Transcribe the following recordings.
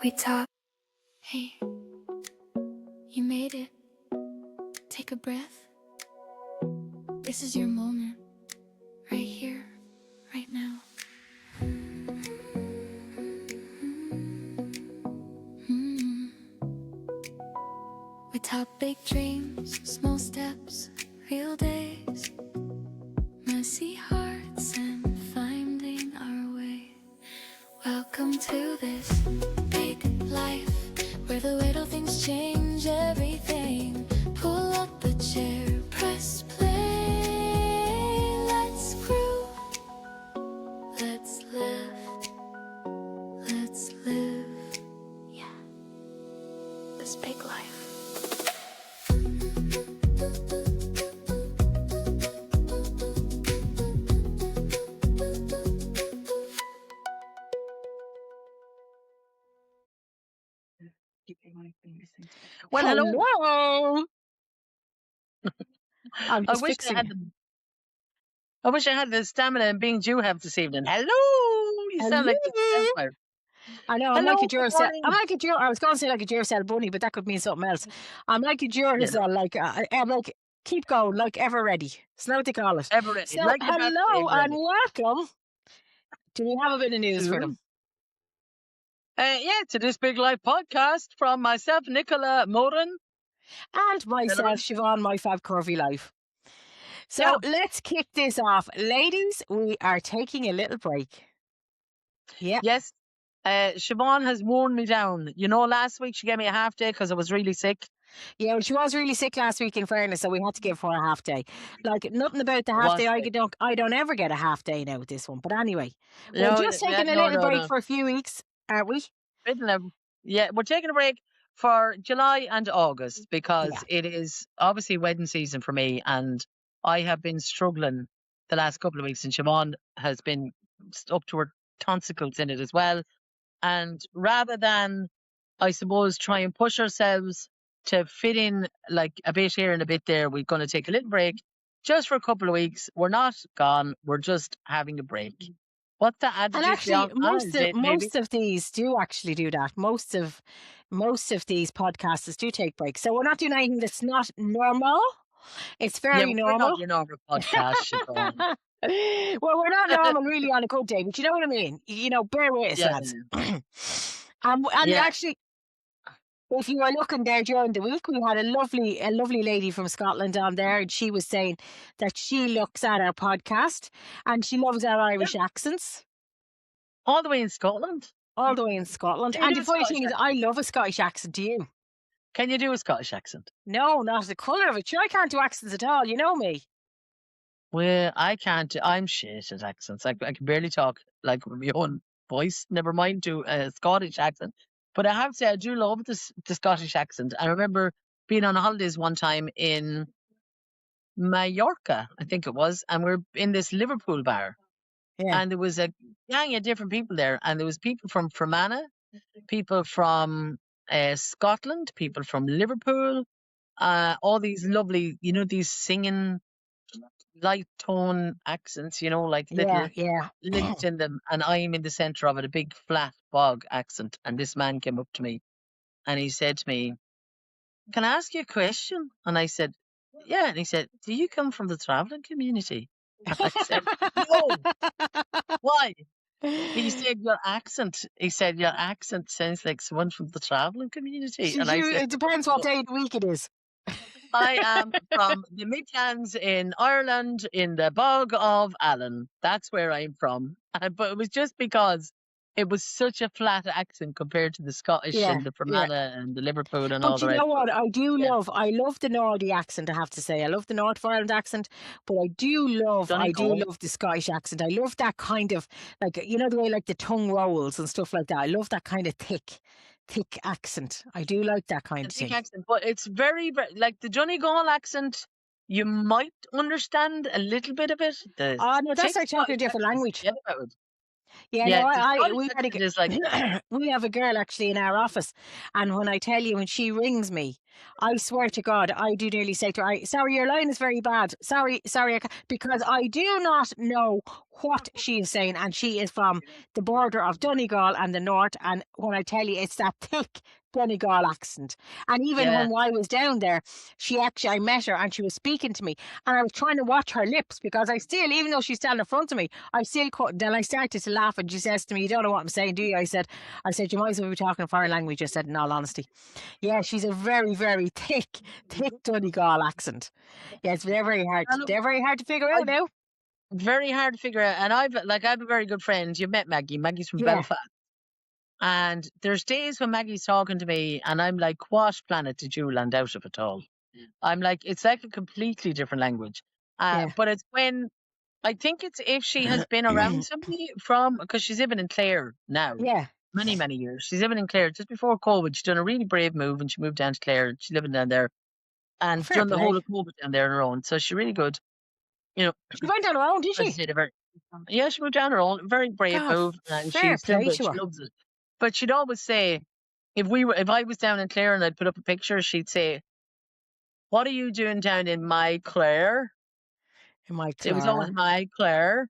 we talk. Hey, you made it. Take a breath. This is your moment. Right here, right now. We talk big dreams, small steps, real days, messy hearts and finding our way. Welcome to this big life, where the little things change everything. Pull up a chair, press play. Let's groove, let's live, let's live. Yeah, this big life. Well, hello. Hello. I'm I just wish fixing. I wish I had the stamina and being you have this evening. Hello. You sound like the Hello. Empire. I know. I'm like Hello. a Good Duracell. morning. I'm like a Dur. I was going to say like a Duracell bunny, but that could mean something else. I'm like a Duracell. I'm like keep going, like ever ready. That's not what they call it. Ever ready. So Like the battery, hello ever and ready. welcome. Do we have a bit of news for them? Yeah, to this Big Life podcast from myself, Nicola Moran. And myself, Siobhan, my fab curvy life. So let's kick this off. Ladies, we are taking a little break. Yeah. Yes. Siobhan has worn me down. You know, last week she gave me a half day because I was really sick. Yeah, well, she was really sick last week, in fairness, so we had to give her a half day. Like, nothing about the half day. I don't ever get a half day now with this one. But anyway, we're just taking a little break for a few weeks, aren't we? Yeah, we're taking a break for July and August because it is obviously wedding season for me, and I have been struggling the last couple of weeks, and Siobhan has been up to her tonsicles in it as well. And rather than, I suppose, try and push ourselves to fit in like a bit here and a bit there, we're going to take a little break just for a couple of weeks. We're not gone. We're just having a break. What's the adjective? And actually, most of these do actually do that. Most of these podcasters do take breaks. So we're not doing anything that's not normal. It's very normal. We're not your normal podcast, Siobhan. Well, we're not normal really on a good day, but you know what I mean. You know, bear with us, lads. And actually, if you were looking there during the week, we had a lovely lady from Scotland on there, and she was saying that she looks at our podcast and she loves our Irish accents. All the way in Scotland? All the way in Scotland. And the funny thing is, I love a Scottish accent. Do you? Can you do a Scottish accent? No, not the colour of it. Sure, I can't do accents at all. You know me. Well, I can't. I'm shit at accents. I can barely talk like with my own voice. Never mind do a Scottish accent. But I have to say, I do love the Scottish accent. I remember being on holidays one time in Mallorca, I think it was, and we're in this Liverpool bar. Yeah. And there was a gang of different people there. And there was people from Fermanagh, people from Scotland, people from Liverpool, all these lovely, you know, these singing light tone accents, you know, like little links in them. And I'm in the center of it, a big flat bog accent. And this man came up to me and he said to me, "Can I ask you a question?" And I said, "Yeah." And he said, "Do you come from the traveling community?" And I said, "No." Why? He said, "Your accent." He said, "Your accent sounds like someone from the traveling community." And I said, "It depends what day of the week it is." I am from the Midlands in Ireland, in the bog of Allen. That's where I'm from. But it was just because it was such a flat accent compared to the Scottish and the Fermanagh and the Liverpool and all the rest. But you know what? I do love. I love the Nordy accent. I have to say, I love the North of Ireland accent. But I do love the Scottish accent. I love that kind of like, you know, the way like the tongue rolls and stuff like that. I love that kind of thick accent. I do like that kind of thing. Accent, but it's very, very like the Donegal accent. You might understand a little bit of it. Oh no, that's like talking a different language. Yeah, no, we have a girl actually in our office, and when I tell you, when she rings me, I swear to God, I do nearly say to her, sorry, your line is very bad. Sorry, because I do not know what she is saying. And she is from the border of Donegal and the north. And when I tell you, it's that thick Donegal accent. And even Yeah. when I was down there, I met her and she was speaking to me. And I was trying to watch her lips because I still, even though she's standing in front of me, I still couldn't. Then I started to laugh and she says to me, you don't know what I'm saying, do you? I said, you might as well be talking a foreign language. I said, in all honesty. Yeah, she's a very, very thick Donegal accent. Yeah, it's very, very hard. And They're very hard to figure I out now. very hard to figure out. And I have a very good friend. You've met Maggie. Maggie's from Yeah, Belfast. And there's days when Maggie's talking to me and I'm like, what planet did you land out of at all? I'm like, it's like a completely different language. yeah, But it's when I think it's if she has been around somebody from, because she's living in Clare now, yeah. many, many years. She's living in Clare just before COVID. She's done a really brave move and she moved down to Clare. She's living down there and Fair done the whole play. of COVID down there on her own. So she's really good. You know, She went on her own, did as I she? said, yeah, she moved down her own. Very brave God, move, and fair she still play does. to She her. loves it. But she'd always say, if I was down in Clare and I'd put up a picture, she'd say, "What are you doing down in my Clare?" In my It was always Clara. my Clare.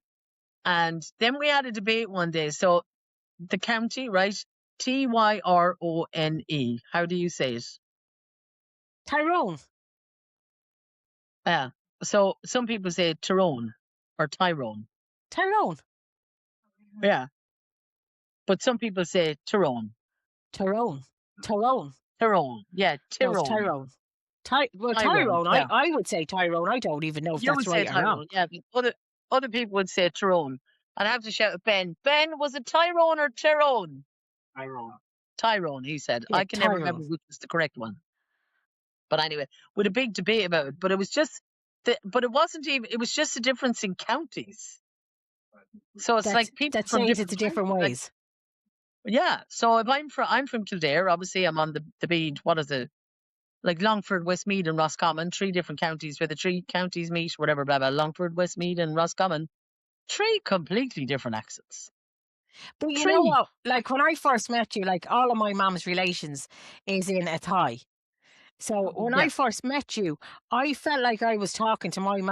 And then we had a debate one day. So the county, right? Tyrone. How do you say it? Tyrone. Yeah. So some people say Tyrone or Tyrone. Tyrone. Yeah. But some people say Tyrone. Tyrone. Tyrone. Tyrone. Yeah, No, it's Tyrone. Tyrone. Tyrone. Tyrone. Yeah. I would say Tyrone. I don't even know if You that's would say right or wrong. Tyrone, yeah. But other people would say Tyrone. I'd have to shout at Ben. Ben, was it Tyrone or Tyrone? Tyrone. Tyrone, he said. Yeah, I can never remember Tyrone. which was the correct one. But anyway, with a big debate about it. But it was just but it wasn't even it was just a difference in counties. So it's That's like people that from says it's different a different counties. Like, ways. yeah. So if I'm from Kildare, obviously I'm on the bead, what is it? Like Longford, Westmeath and Roscommon, three different counties where the three counties meet, whatever, blah blah. Longford, Westmeath and Roscommon. Three completely different accents. But you know Three. what? Like when I first met you, like all of my mum's relations is in Athy. So when I Yeah. first met you, I felt like I was talking to my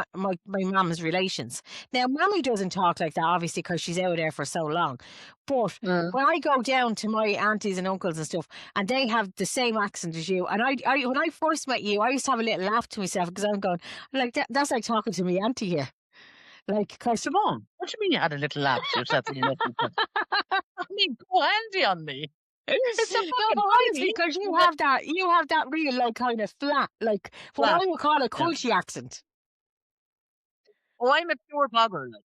mum's relations. Now, Mummy doesn't talk like that, obviously, because she's out there for so long. But Mm. when I go down to my aunties and uncles and stuff, and they have the same accent as you, and when I first met you, I used to have a little laugh to myself because I'm going, like, that's like talking to me auntie here. Like, because Siobhan, what do you mean you had a little laugh to yourself when you met me? I mean, go handy on me. It's a no, but fucking honestly, funny. because you have that real, like, kind of flat, like, what I Flat. would call a Yeah. culty accent. Oh, I'm a pure bugger. Like,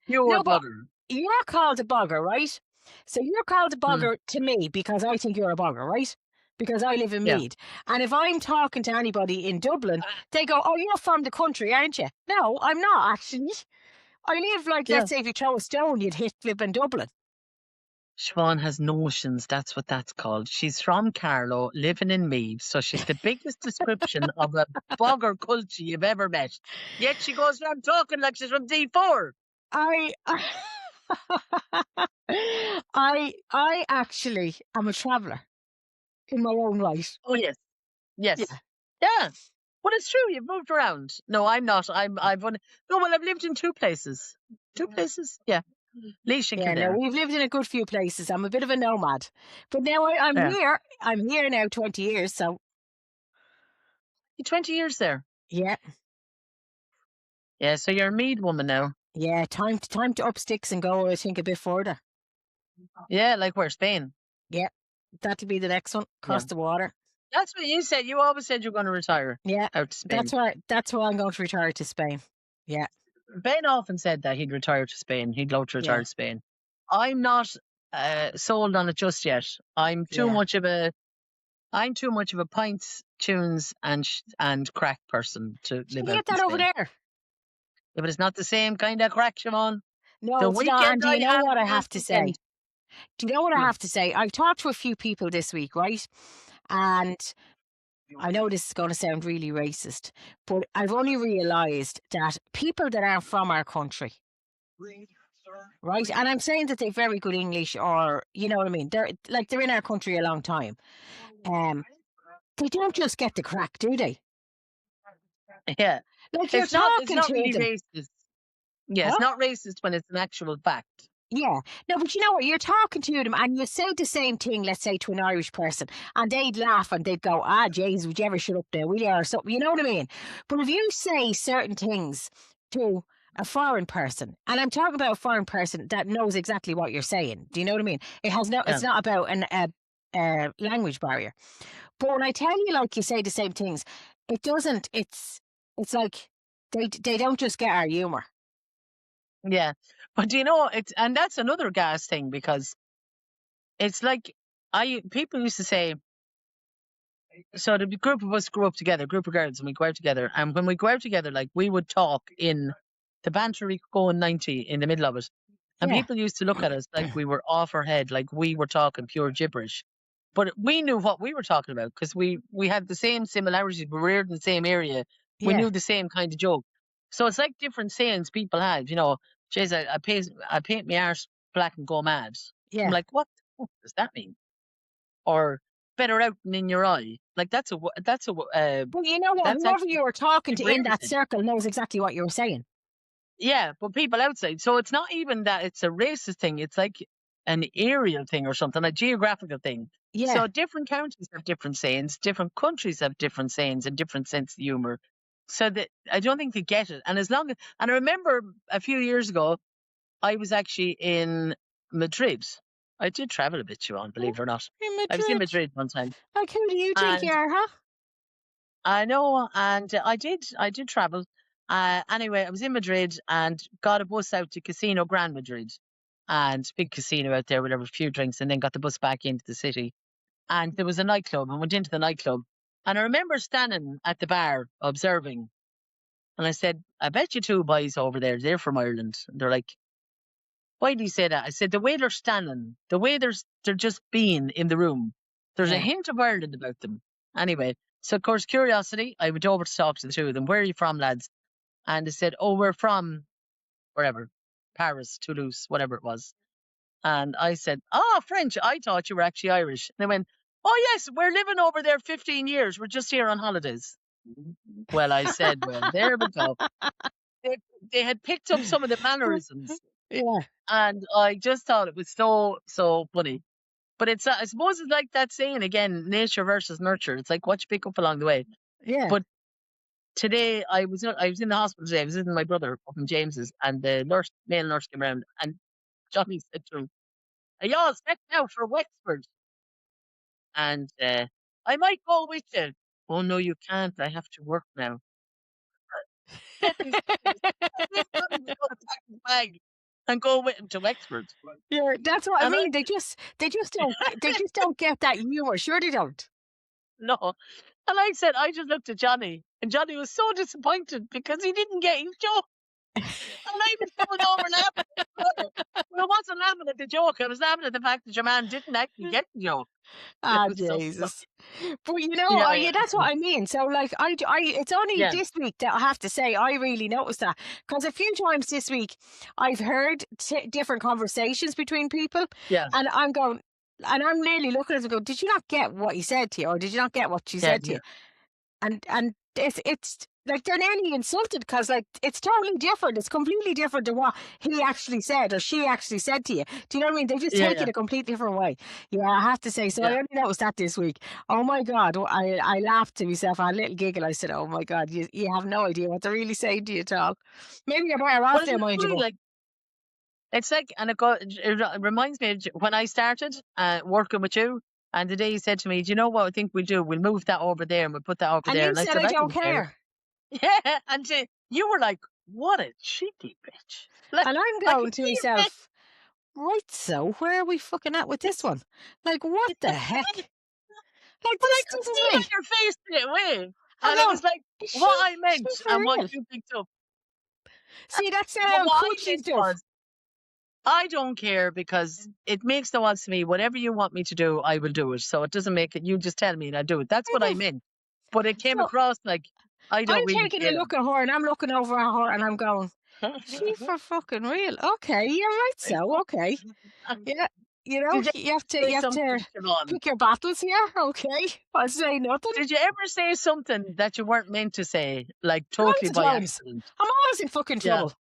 pure No, but bugger. you're called a bugger, right? So you're called a Mm. bugger to me because I think you're a bugger, right? Because I live in Yeah. Meath. And if I'm talking to anybody in Dublin, they go, oh, you're from the country, aren't you? No, I'm not, actually. I live like, Yeah. let's say if you throw a stone, you'd hit flipping Dublin. Siobhan has notions. That's what that's called. She's from Carlow, living in Meath, so she's the biggest description of a bugger culture you've ever met. Yet she goes around talking like she's from D4. I, I actually am a traveller in my own right. Oh yes, Yeah, yes, yeah. But it's true. You've moved around. No, I'm not. I've only. No, well, I've lived in two places. Two places. Yeah, Laois and yeah. No, Kildare. we've lived in a good few places. I'm a bit of a nomad, but now I'm Yeah, here. I'm here now, 20 years. So you're 20 years there. yeah, Yeah, so you're a Mead woman now. yeah. Time to up sticks and go. I think a bit further. Yeah, like where Spain. Yeah, that'll be the next one. Yeah, Across the water. that's what you said. You always said you're going to retire Yeah, out to Spain. that's why I'm going to retire to Spain. Yeah, Ben often said that he'd retire to Spain. He'd love to retire yeah, to Spain. I'm not sold on it just yet. I'm too yeah. much of a pints, tunes, and crack person to You live can out get in that over Spain. there. Yeah, but it's not the same kind of crack, Siobhan. No, The it's not. weekend And do I you know had what I last have to say? weekend. Do you know what I Hmm. have to say? I've talked to a few people this week, right? And I know this is going to sound really racist, but I've only realised that people that aren't from our country, right? And I'm saying that they're very good English, or you know what I mean. They're in our country a long time. Um, they don't just get the crack, do they? Yeah. Like you're It's not talking to really them. racist. Yeah, it's Huh? not racist when it's an actual fact. Yeah. No, but you know what? You're talking to them and you say the same thing, let's say, to an Irish person, and they'd laugh and they'd go, ah, jeez, would you ever shut up there, will you? Or something. You know what I mean? But if you say certain things to a foreign person, and I'm talking about a foreign person that knows exactly what you're saying, do you know what I mean? It has no, Yeah. it's not about a language barrier. But when I tell you, like, you say the same things, it doesn't, it's like they don't just get our humor. Yeah. But you know, and that's another gas thing because it's like people used to say, so the group of us grew up together, group of girls, and we go out together. And when we go out together, like we would talk in the banter we could go in 90 in the middle of it. And Yeah. people used to look at us like we were off our head, like we were talking pure gibberish. But we knew what we were talking about because we had the same similarities. We were in the same area. We Yeah. knew the same kind of joke. So it's like different sayings people had, you know, Jeez, I paint my arse black and go mad. I'm Yeah. like, what does that mean? Or better out than in your eye. Like Well, you know what? that's Whoever actually you were talking to for in that everything. circle knows exactly what you were saying. Yeah, but people outside. So it's not even that it's a racist thing. It's like an aerial thing or something, a geographical thing. Yeah. So different counties have different sayings, different countries have different sayings and different sense of humor. So that I don't think they get it. And and I remember a few years ago, I was actually in Madrid. I did travel a bit, Siobhan, Oh, believe it or not. in I was in Madrid. Madrid one time. Like, who do you think And you are, huh? I know, and I did travel. Anyway, I was in Madrid and got a bus out to Casino Grand Madrid, and big casino out there, whatever, a few drinks, and then got the bus back into the city. And there was a nightclub, and went into the nightclub. And I remember standing at the bar observing, and I said, "I bet you two boys over there, they're from Ireland." And they're like, "Why do you say that?" I said, "The way they're standing, the way they're just being in the room, there's a Yeah. hint of Ireland about them." Anyway, so of course, curiosity, I went over to talk to the two of them. "Where are you from, lads?" And they said, "Oh, we're from wherever, Paris, Toulouse, whatever it was." And I said, "Oh, French. I thought you were actually Irish." And they went, "Oh, yes, we're living over there 15 years. We're just here on holidays." Well, I said, "Well, there we go." They, they had picked up some of the mannerisms, Yeah. and I just thought it was so funny. But I suppose it's like that saying again, nature versus nurture. It's like what you pick up along the way. Yeah. But today I was in the hospital today. I was visiting my brother up in James's, and the male nurse came around, and Johnny said to him, "Are you all set now for Wexford?" And I might go with you. "Oh no, you can't. I have to work now." Get these things. As if Johnny was going to pack his bag and go with him to Wexford. Yeah, that's what I And I mean. They just don't get that humor. Sure they don't. no, and I said I just looked at Johnny, and Johnny was so disappointed because he didn't get his joke. And I was coming over laughing at his brother. But I wasn't laughing at the joke. I was laughing at the fact that your man didn't actually get the joke. It Ah, was so Jesus. funny. But Yeah, yeah, yeah, that's what I mean. So, like, it's only yeah, this week that I have to say I really noticed that because a few times this week I've heard different conversations between people, yeah, and I'm nearly looking at them and go, "Did you not get what he said to you, or did you not get what she yeah, said to yeah, you?" And it's like they're nearly insulted because like it's totally different. It's completely different to what he actually said or she actually said to you. Do you know what I mean? They just yeah, take yeah, it a completely different way. Yeah, I have to say. So I yeah. only noticed that this week. Oh my God. I laughed to myself. I had a little giggle. I said, "Oh my God, you have no idea what they're really saying to you at all." Maybe you're better Well, off it's there, not mind you, really but like and it reminds me of when I started working with you. And the day you said to me, "Do you know what I think we'll do? We'll move that over there and we'll put that over and there." you And I said said, I "I don't don't care." care. Yeah, and you were like, "What a cheeky bitch!" Like And I'm I can going to see your face. myself, right, so where are we fucking at with this one? Like, what the heck? Like, But I this could is see it on me. your face straight away. I'm And it going, was like what I is she meant for and what real? you picked up. See, that's But how what I crunchy meant stuff. was, I don't care because it makes no odds to me. Whatever you want me to do, I will do it. So it doesn't make it, you just tell me and I do it. That's what I Mhm. meant. But it came So across like I don't I'm really taking a care. look at her and I'm looking over at her and I'm going, is she for fucking real? Okay, you're right, so okay. Yeah. You know, Did you you have to say something, Siobhan? pick your battles here. Okay, I'll say nothing. Did you ever say something that you weren't meant to say, like totally Loads of by times. accident? I'm always in fucking Yeah, trouble.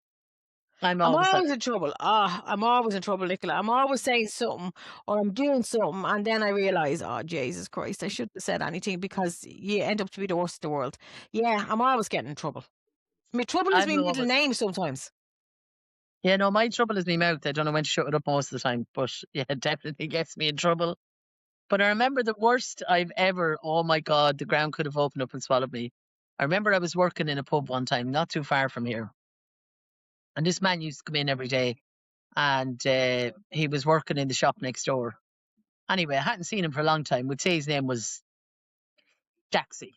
I'm I'm always like, always in trouble. Ah, I'm always in trouble, Nicola. I'm always saying something or I'm doing something, and then I realise, oh Jesus Christ, I shouldn't have said anything because you end up to be the worst in the world. Yeah, I'm always getting in trouble. My trouble is I'm my middle always. name sometimes. Yeah, no, my trouble is my mouth. I don't know when to shut it up most of the time, but yeah, it definitely gets me in trouble. But I remember the worst I've ever, oh my God, the ground could have opened up and swallowed me. I remember I was working in a pub one time, not too far from here. And this man used to come in every day and he was working in the shop next door. Anyway, I hadn't seen him for a long time. We'd say his name was Jaxie.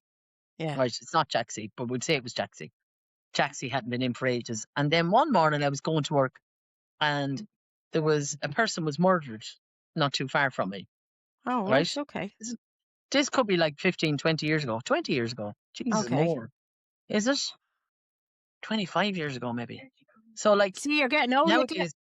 Yeah. Right, it's not Jaxie, but we'd say it was Jaxie. Jaxie hadn't been in for ages. And then one morning I was going to work and there was a person was murdered not too far from me. Oh, Right? right. Okay. This could be like 15, 20 years ago. 20 years ago. Jesus, Okay. more. Is it? 25 years ago, maybe. So, like, See, you're getting old, Nicola. nowadays,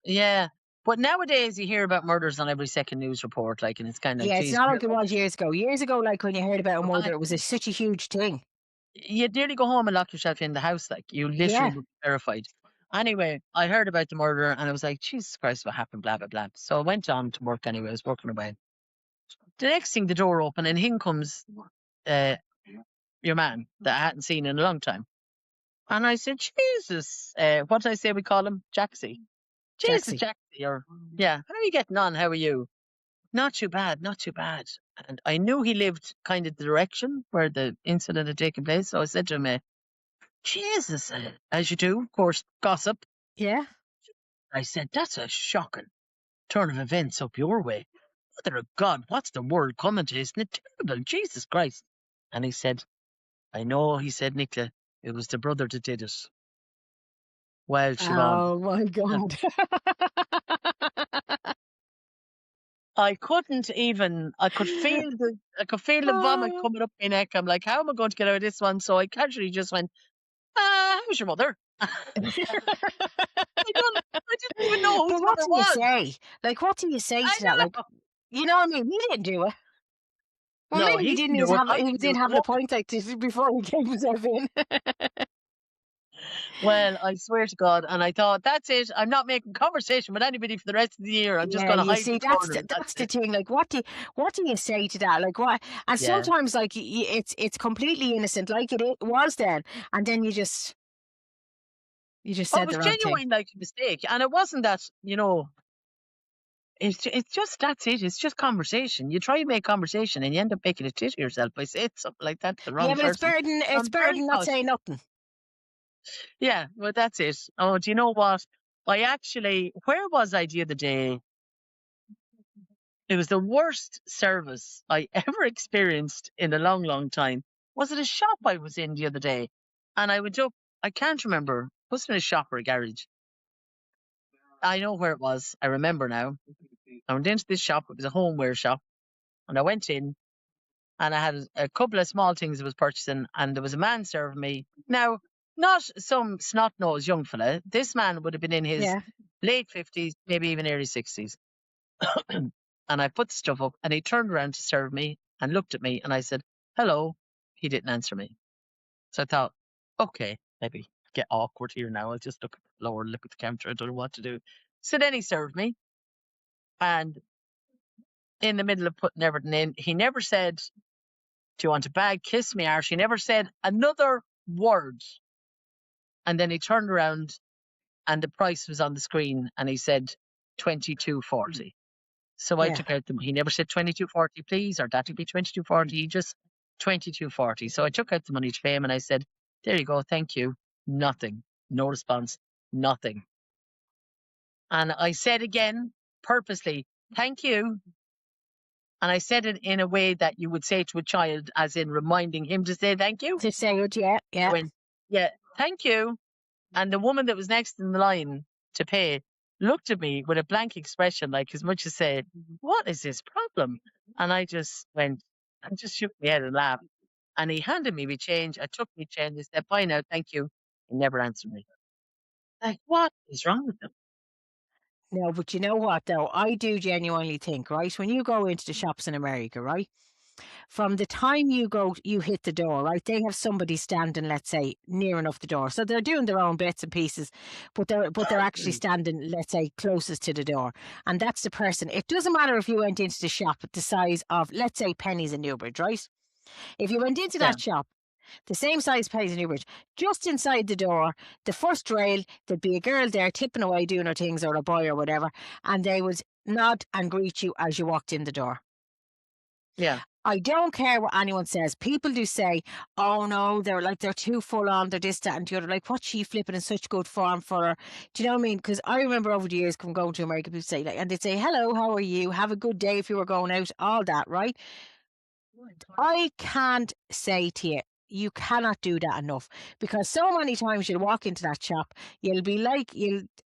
yeah. But nowadays, you hear about murders on every second news report, like, and it's kind of like, Yeah, it's geez, not like it was years ago. Years ago, like when you heard about a murder, it was such a huge thing. you'd nearly go home and lock yourself in the house. Like, you literally Yeah. would be terrified. Anyway, I heard about the murder and I was like, Jesus Christ, what happened? Blah, blah, blah. So I went on to work anyway. I was working away. The next thing, the door opened and in comes uh, your man that I hadn't seen in a long time. And I said, Jesus, what did I say we call him? Jaxie. Jesus, Jaxie. Jaxie. Or, yeah, how are you getting on? How are you? Not too bad, not too bad. And I knew he lived kind of the direction where the incident had taken place. So I said to him, Jesus, as you do, of course, gossip. Yeah. I said, that's a shocking turn of events up your way. Mother of God, what's the world coming to? Isn't it terrible? Jesus Christ. And he said, I know, he said, Nicola, it was the brother that did it. Well, Siobhan, Oh my uh, God. I couldn't even, I could feel the vomit Oh. coming up my neck. I'm like, how am I going to get out of this one? So I casually just went, how's your mother? I didn't even know whose But what mother do you was. say? Like, what do you say I to that? Like, know. you know what I mean? He didn't do it. Well, No, maybe he didn't do it. I he didn't do did it. have The the woman. point like this before he gave himself in. Well, I swear to God. And I thought, that's it. I'm not making conversation with anybody for the rest of the year. I'm just Yeah, going to you hide in see, the corner. And that's that's the it. thing. Like, what do you say to that? Like, what? And Yeah. sometimes, like, it's completely innocent, like it was then, and then you just Oh, it said was the wrong thing. genuine, like a mistake. And it wasn't that, it's just, that's it. It's just conversation. You try to make conversation and you end up making a tit of yourself by saying something like that to the Yeah, wrong but person. So it's I'm better very than not saying cautious. nothing. Yeah, well, that's it. Oh, do you know what? Where was I the other day? It was the worst service I ever experienced in a long, long time. Was it a shop I was in the other day? And I went up, I can't remember. Was it a shop or a garage? I know where it was. I remember now. I went into this shop. It was a homeware shop. And I went in and I had a couple of small things I was purchasing. And there was a man serving me. Now, not some snot-nosed young fella. This man would have been in his Yeah, late 50s, maybe even early 60s. And I put the stuff up and he turned around to serve me and looked at me and I said, hello. He didn't answer me. So I thought, okay, maybe get awkward here now. I'll just look lower, look at the counter. I don't know what to do. So then he served me and in the middle of putting everything in, he never said, do you want a bag? Kiss me, Arse. He never said another word. And then he turned around and the price was on the screen and he said 22.40. So I yeah. took out he never said 22.40, please, or that'll be 22.40. He just 22.40. So I took out the money to pay him and I said, there you go, thank you. Nothing. No response. Nothing. And I said again, purposely, thank you. And I said it in a way that you would say to a child, as in reminding him to say thank you. To say it, yeah, I yeah. went, yeah, thank you. And the woman that was next in the line to pay looked at me with a blank expression, like as much as say, what is this problem? And I just went, I just shook my head and laughed. And he handed me my change. I took my change. He said, bye now, thank you. He never answered me. Like, what is wrong with him? No, but you know what though? I do genuinely think, right? When you go into the shops in America, right? From the time you hit the door, right? They have somebody standing, let's say, near enough the door. So they're doing their own bits and pieces, but they're actually standing, let's say, closest to the door. And that's the person. It doesn't matter if you went into the shop at the size of, let's say, Penny's in Newbridge, right? If you went into Yeah. that shop, the same size Penny's in Newbridge, just inside the door, the first rail, there'd be a girl there tipping away doing her things, or a boy or whatever, and they would nod and greet you as you walked in the door. Yeah. I don't care what anyone says. People do say, oh no, they're too full on, they're this, that, and the other. Like, what's she flipping in such good form for her? Do you know what I mean? Because I remember over the years from going to America, people say, like, and they'd say, hello, how are you? Have a good day if you were going out, all that, right? I can't say to you, you cannot do that enough, because so many times you'll walk into that shop, you'll be like,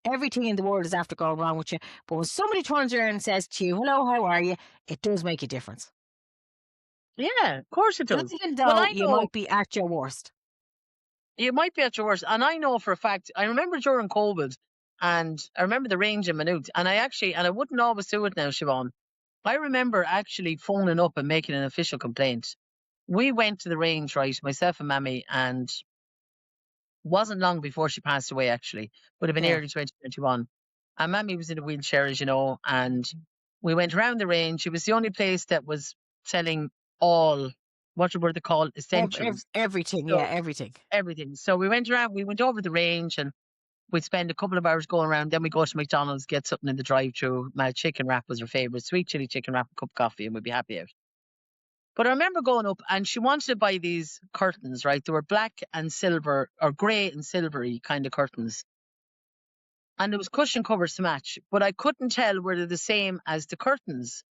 everything in the world is after going wrong with you. But when somebody turns around and says to you, hello, how are you? It does make a difference. Yeah, of course it does. Even Well, though I you know might be at your worst. you might be at your worst, and I know for a fact. I remember during COVID, and I remember the range in minute, and I wouldn't always do it now, Siobhan. I remember actually phoning up and making an official complaint. We went to the range, right, myself and Mammy, and wasn't long before she passed away, actually. Would have been Yeah. early 2021. And Mammy was in a wheelchair, as you know, and we went around the range. It was the only place that was selling all, what were they called, essentials. Everything. Yeah, So everything. everything. So we went around, we went over the range, and we'd spend a couple of hours going around. Then we go to McDonald's, get something in the drive-through. My chicken wrap was her favourite, sweet chili chicken wrap, a cup of coffee, and we'd be happy out. But I remember going up, and she wanted to buy these curtains, right? They were black and silver, or grey and silvery kind of curtains. And there was cushion covers to match, but I couldn't tell were they the same as the curtains.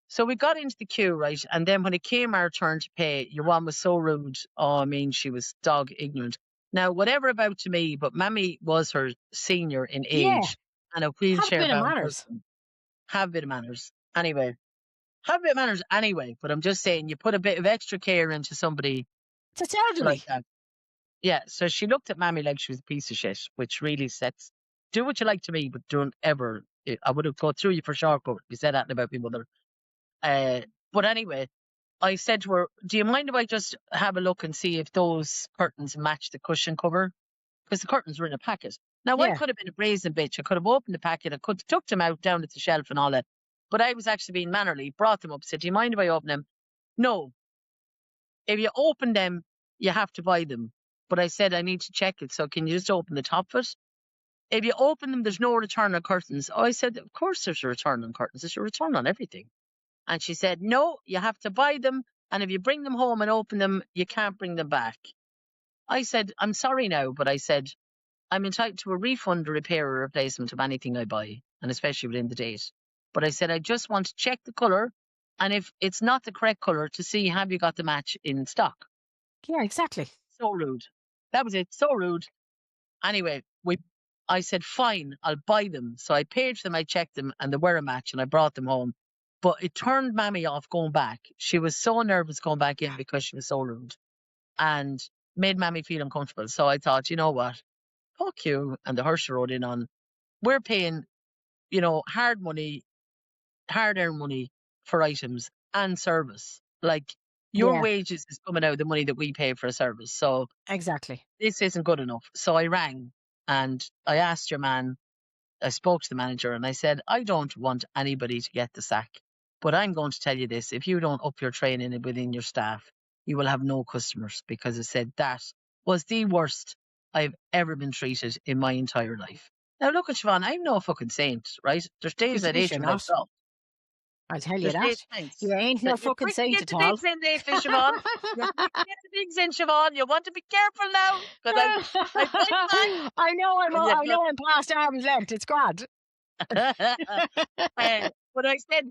So we got into the queue, right? And then when it came our turn to pay, your one was so rude. Oh, I mean, she was dog ignorant. Now, whatever about to me, but Mammy was her senior in Yeah. age and a Have a wheelchair bit of bound manners. person. Have a bit of manners. Anyway, have a bit of manners anyway. But I'm just saying, you put a bit of extra care into somebody It's like elderly. that. Yeah. So she looked at Mammy like she was a piece of shit, which really sets. Do what you like to me, but don't ever. I would have got through you for sure, but you said that about my mother. But anyway, I said to her, do you mind if I just have a look and see if those curtains match the cushion cover? Because the curtains were in a packet. Now, I Yeah. could have been a brazen bitch. I could have opened the packet. I could have took them out down at the shelf and all that. But I was actually being mannerly, brought them up, said, do you mind if I open them? No. If you open them, you have to buy them. But I said, I need to check it. So can you just open the top of it? If you open them, there's no return on curtains. Oh, I said, of course there's a return on curtains. There's a return on everything. And she said, no, you have to buy them. And if you bring them home and open them, you can't bring them back. I said, I'm sorry now, but I said, I'm entitled to a refund, a repair, or replacement of anything I buy, and especially within the date. But I said, I just want to check the colour. And if it's not the correct colour, to see, have you got the match in stock? Yeah, exactly. So rude. That was it. So rude. Anyway, I said, fine, I'll buy them. So I paid for them, I checked them, and they were a match, and I brought them home. But it turned Mammy off going back. She was so nervous going back in because she was so rude and made Mammy feel uncomfortable. So I thought, you know what? Fuck you. And the hearse rode in on, we're paying, hard money, hard earned money for items and service. Like your Yeah, wages is coming out of the money that we pay for a service. So exactly. this isn't good enough. So I rang and I asked your man, I spoke to the manager and I said, I don't want anybody to get the sack, but I'm going to tell you this. If you don't up your training within your staff, you will have no customers, because I said that was the worst I've ever been treated in my entire life. Now look at Siobhan, I'm no fucking saint, right? There's days I'd Because hate you're you not. myself. I'll tell you There's days, that. thanks. You ain't no You're fucking quick to saint get at the all. digs in there, Siobhan. You're quick to get the digs in, Siobhan. You want to be careful now, because I bite back I know and you I'm past arm's length. It's grand. but I said,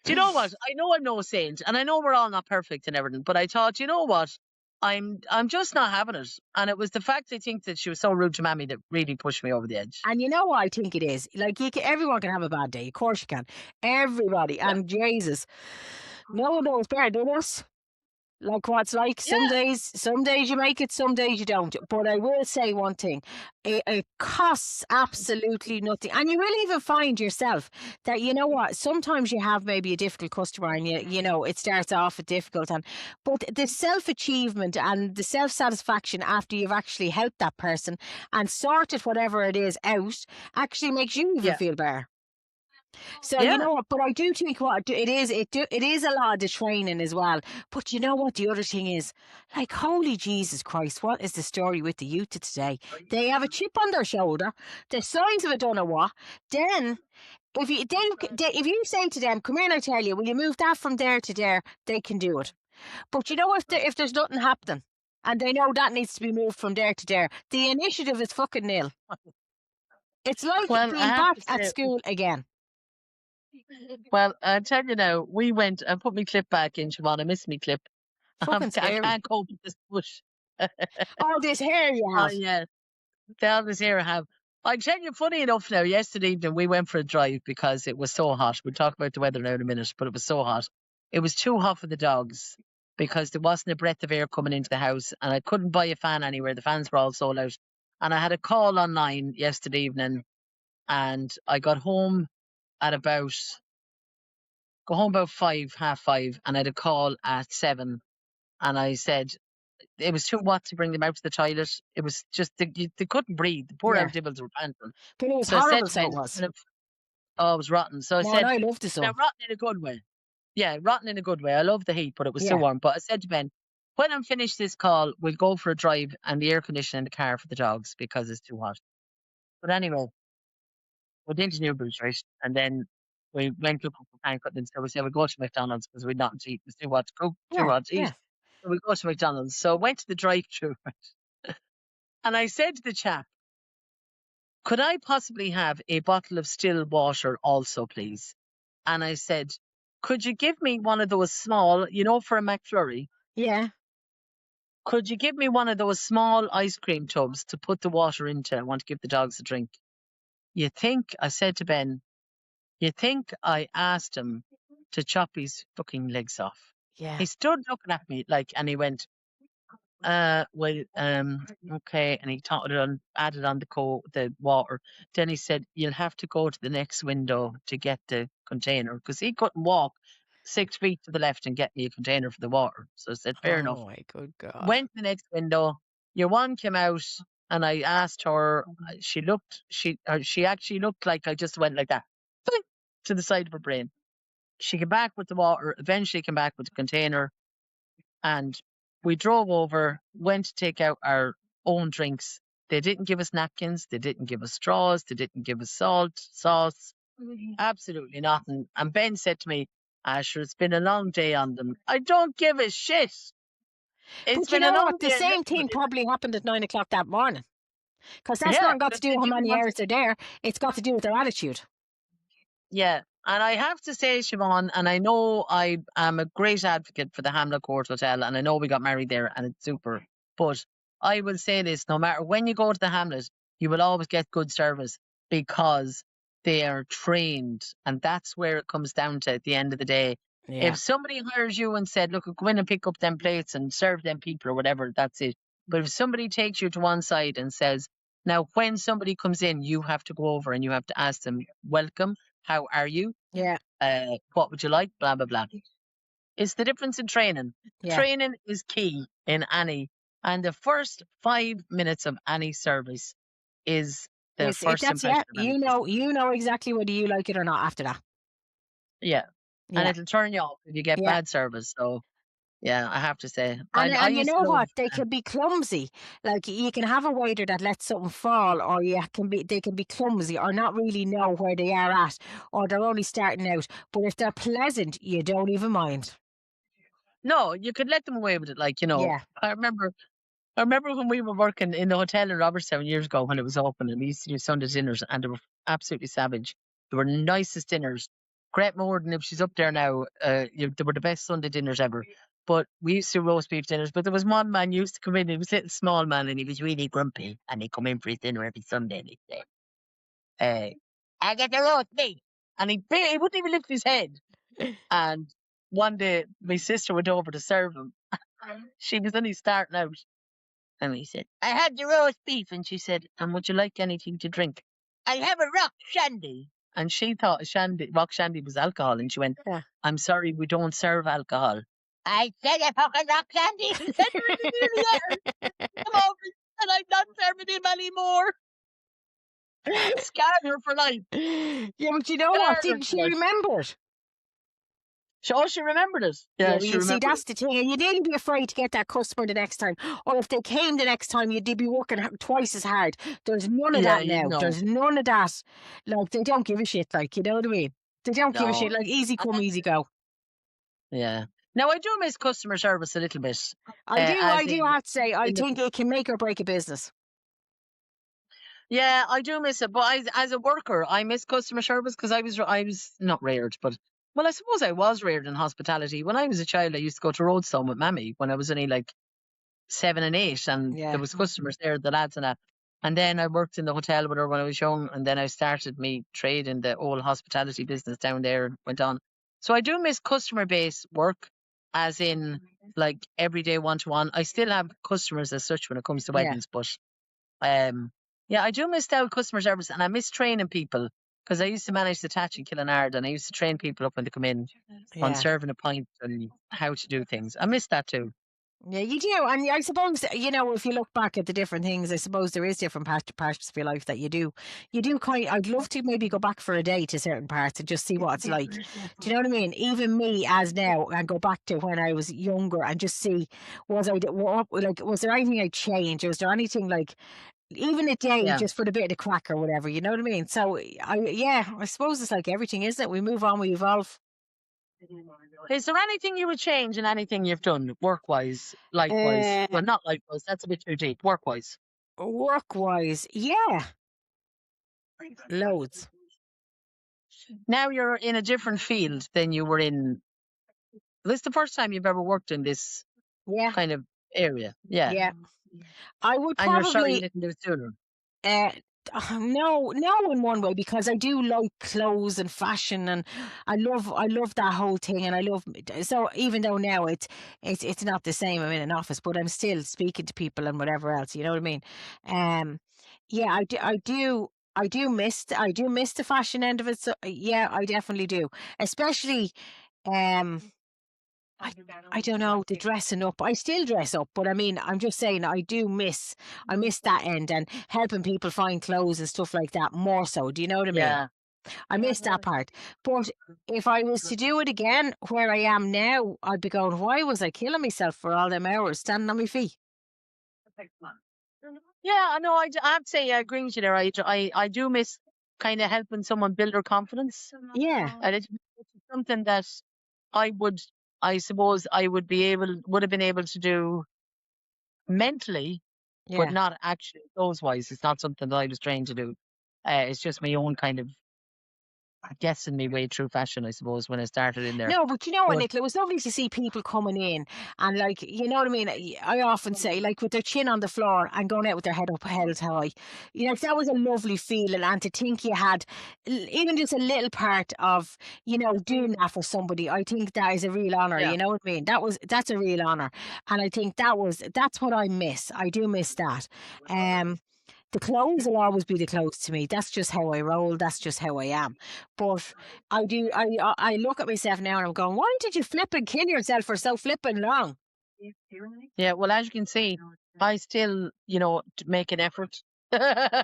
do you know what? I know I'm no saint, and I know we're all not perfect and everything, but I thought, you know what? I'm just not having it. And it was the fact, I think, that she was so rude to Mammy that really pushed me over the edge. And you know what I think it is? Like, everyone can have a bad day. Of course you can. Everybody. Yeah. And Jesus, no one knows better than us. Like what's like, some days you make it, some days you don't. But I will say one thing, it costs absolutely nothing. And you will even find yourself that, you know what, sometimes you have maybe a difficult customer and you know, it starts off with difficult, but the self-achievement and the self-satisfaction after you've actually helped that person and sorted whatever it is out actually makes you even feel better. So you know what, but I do think it is a lot of the training as well. But you know what, the other thing is, like, holy Jesus Christ, what is the story with the youth of today? They have a chip on their shoulder, the size of a don't know what. Then if you say to them, come here and I tell you, will you move that from there to there, they can do it. But you know, if there's nothing happening and they know that needs to be moved from there to there, the initiative is fucking nil. It's like Well, I being have back to at say, school again. well, I tell you now, we went and put my clip back in, Siobhan. I missed me clip. Fucking I scary. can't cope with this bush. Oh, this hair you Oh have. yeah, tell this here I have. I tell you, funny enough now, yesterday evening we went for a drive because it was so hot. We'll talk about the weather now in a minute, but it was so hot. It was too hot for the dogs because there wasn't a breath of air coming into the house and I couldn't buy a fan anywhere. The fans were all sold out. And I had a call online yesterday evening and I got home at about 5, half 5, and I had a call at 7 and I said it was too hot to bring them out to the toilet. It was just they couldn't breathe. The poor Yeah. old devils were panting. But it was So I said horrible, to so Ben, it was. oh, it was rotten. So I No, and said, I love the now sun. rotten in a good way. Yeah, rotten in a good way. I love the heat, but it was so Yeah. warm. But I said to Ben, when I'm finished this call, we'll go for a drive and the air conditioning in the car for the dogs because it's too hot. But anyway, we went into Newbridge, right? And then we went looking for pancake. So we said we'll go to McDonald's because we'd not to eat. It was too hot to cook, too Yeah. hot to eat. Yeah. So we go to McDonald's. So I went to the drive-through, right? And I said to the chap, could I possibly have a bottle of still water also, please? And I said, could you give me one of those small, for a McFlurry? Yeah. Could you give me one of those small ice cream tubs to put the water into? I want to give the dogs a drink. I said to Ben, you think I asked him to chop his fucking legs off? Yeah. He stood looking at me and he went, okay. And he added on the water. Then he said, you'll have to go to the next window to get the container because he couldn't walk 6 feet to the left and get me a container for the water. So I said, fair enough. Oh my good God. Went to the next window. Your one came out and I asked her, she actually looked like I just went like that to the side of her brain. She came back with the water, eventually came back with the container. And we drove over, went to take out our own drinks. They didn't give us napkins. They didn't give us straws. They didn't give us salt, sauce, absolutely nothing. And Ben said to me, Asher, it's been a long day on them. I don't give a shit. It's But you been a know long what? The day. same thing probably happened at 9 o'clock that morning. Because that's Yeah, not got to do with how many hours they're there. It's got to do with their attitude. yeah. And I have to say, Siobhan, and I know I am a great advocate for the Hamlet Court Hotel, and I know we got married there and it's super. But I will say this, no matter when you go to the Hamlet, you will always get good service because they are trained. And that's where it comes down to at the end of the day. Yeah. If somebody hires you and said, look, go in and pick up them plates and serve them people or whatever, that's it. But if somebody takes you to one side and says, now when somebody comes in, you have to go over and you have to ask them, welcome, how are you? Yeah. What would you like? Blah, blah, blah. It's the difference in training. Yeah. Training is key in any. And the first 5 minutes of any service is the first That's, impression yeah. of any customer. You know exactly whether you like it or not after that. Yeah. And Yeah. it'll turn you off if you get Yeah. bad service. So, yeah, I have to say. And I you used know to love. what? They can be clumsy. Like, you can have a waiter that lets something fall, or they can be clumsy or not really know where they are at, or they're only starting out. But if they're pleasant, you don't even mind. No, you could let them away with it. Yeah. I remember when we were working in the hotel in Robertstown years ago when it was open and we used to do Sunday dinners and they were absolutely savage. They were nicest dinners. Great Morden, if she's up there now, they were the best Sunday dinners ever. But we used to do roast beef dinners. But there was one man used to come in, he was a little small man and he was really grumpy. And he'd come in for his dinner every Sunday and he'd say, I get the roast beef. And he wouldn't even lift his head. And one day my sister went over to serve him She was only starting out. And he said, I had the roast beef. And she said, and would you like anything to drink? I have a rock shandy. And she thought rock shandy was alcohol. And she went, Yeah. I'm sorry, we don't serve alcohol. I said a fucking rock shandy. He said, come over. And I'm not serving him anymore. Scarred her for life. Yeah, but you know what? Didn't she remember it? She remembered it. Yeah, Yeah, well, she you see, remembered that's it. the thing. And you needn't be afraid to get that customer the next time. Or if they came the next time, you'd be working twice as hard. There's none of that you now. know. There's none of that. Like, they don't give a shit, like, you know what I mean? They don't give a shit. No. Like, easy come, easy go. Yeah. Now, I do miss customer service a little bit. I do as have to say, I in the- think it can make or break a business. Yeah, I do miss it. But as a worker, I miss customer service because I was not reared, but well, I suppose I was reared in hospitality. When I was a child, I used to go to Roadstone with Mammy when I was only like 7 and 8, and Yeah. there was customers there, the lads and that. And then I worked in the hotel with her when I was young, and then I started me trade in the old hospitality business down there and went on. So I do miss customer based work, as in like everyday one-to-one. I still have customers as such when it comes to Yeah. weddings, but yeah, I do miss out customer service, and I miss training people because I used to manage the Tatch in Killinard, and I used to train people up when they come in on Yeah. serving a pint and how to do things. I miss that too. Yeah, you do. And I suppose, you know, if you look back at the different things, I suppose there is different parts of your life that you do. I'd love to maybe go back for a day to certain parts and just see what it's like. Do you know what I mean? Even me as now, and go back to when I was younger and just see, was there anything I changed? Was there anything like, even a day Yeah. just for the bit of the crack or whatever, you know what I mean? So, I suppose it's like everything, isn't it? We move on, we evolve. Is there anything you would change in anything you've done, work-wise, life-wise? Well, not life-wise, that's a bit too deep. Work-wise. Work-wise, yeah, loads. Now you're in a different field than you were in. This is the first time you've ever worked in this Yeah, kind of area. Yeah. yeah. I would And you're sorry you probably, didn't do it sooner. no, in one way, because I do like clothes and fashion, and I love that whole thing, and I love, so even though now it's not the same, I'm in an office, but I'm still speaking to people and whatever else, you know what I mean? Yeah, I do miss the fashion end of it. So yeah, I definitely do, especially I don't know, the dressing up. I still dress up, but I mean, I'm just saying, I miss that end and helping people find clothes and stuff like that more so. Do you know what I mean? Yeah. I miss that part. But if I was to do it again where I am now, I'd be going, why was I killing myself for all them hours standing on my feet? Yeah, I know. I have to say, I agree with you there. I do miss kind of helping someone build their confidence. Yeah. And it's something that I suppose I would have been able to do mentally, but Yeah. not actually clothes-wise. It's not something that I was trained to do. It's just my own kind of guessing my way through fashion, I suppose, when I started in there. No, but you know what, But Nicola, it was lovely to see people coming in and, like, you know what I mean? I often say, like, with their chin on the floor and going out with their head up held high. You know, that was a lovely feeling, and to think you had even just a little part of, you know, doing that for somebody, I think that is a real honour, yeah, you know what I mean? That's a real honour. And I think that's what I miss. I do miss that. The clothes will always be the clothes to me. That's just how I roll. That's just how I am. But I look at myself now and I'm going, why did you flip and kill yourself for so flipping long? yeah. Well, as you can see, I still, make an effort. I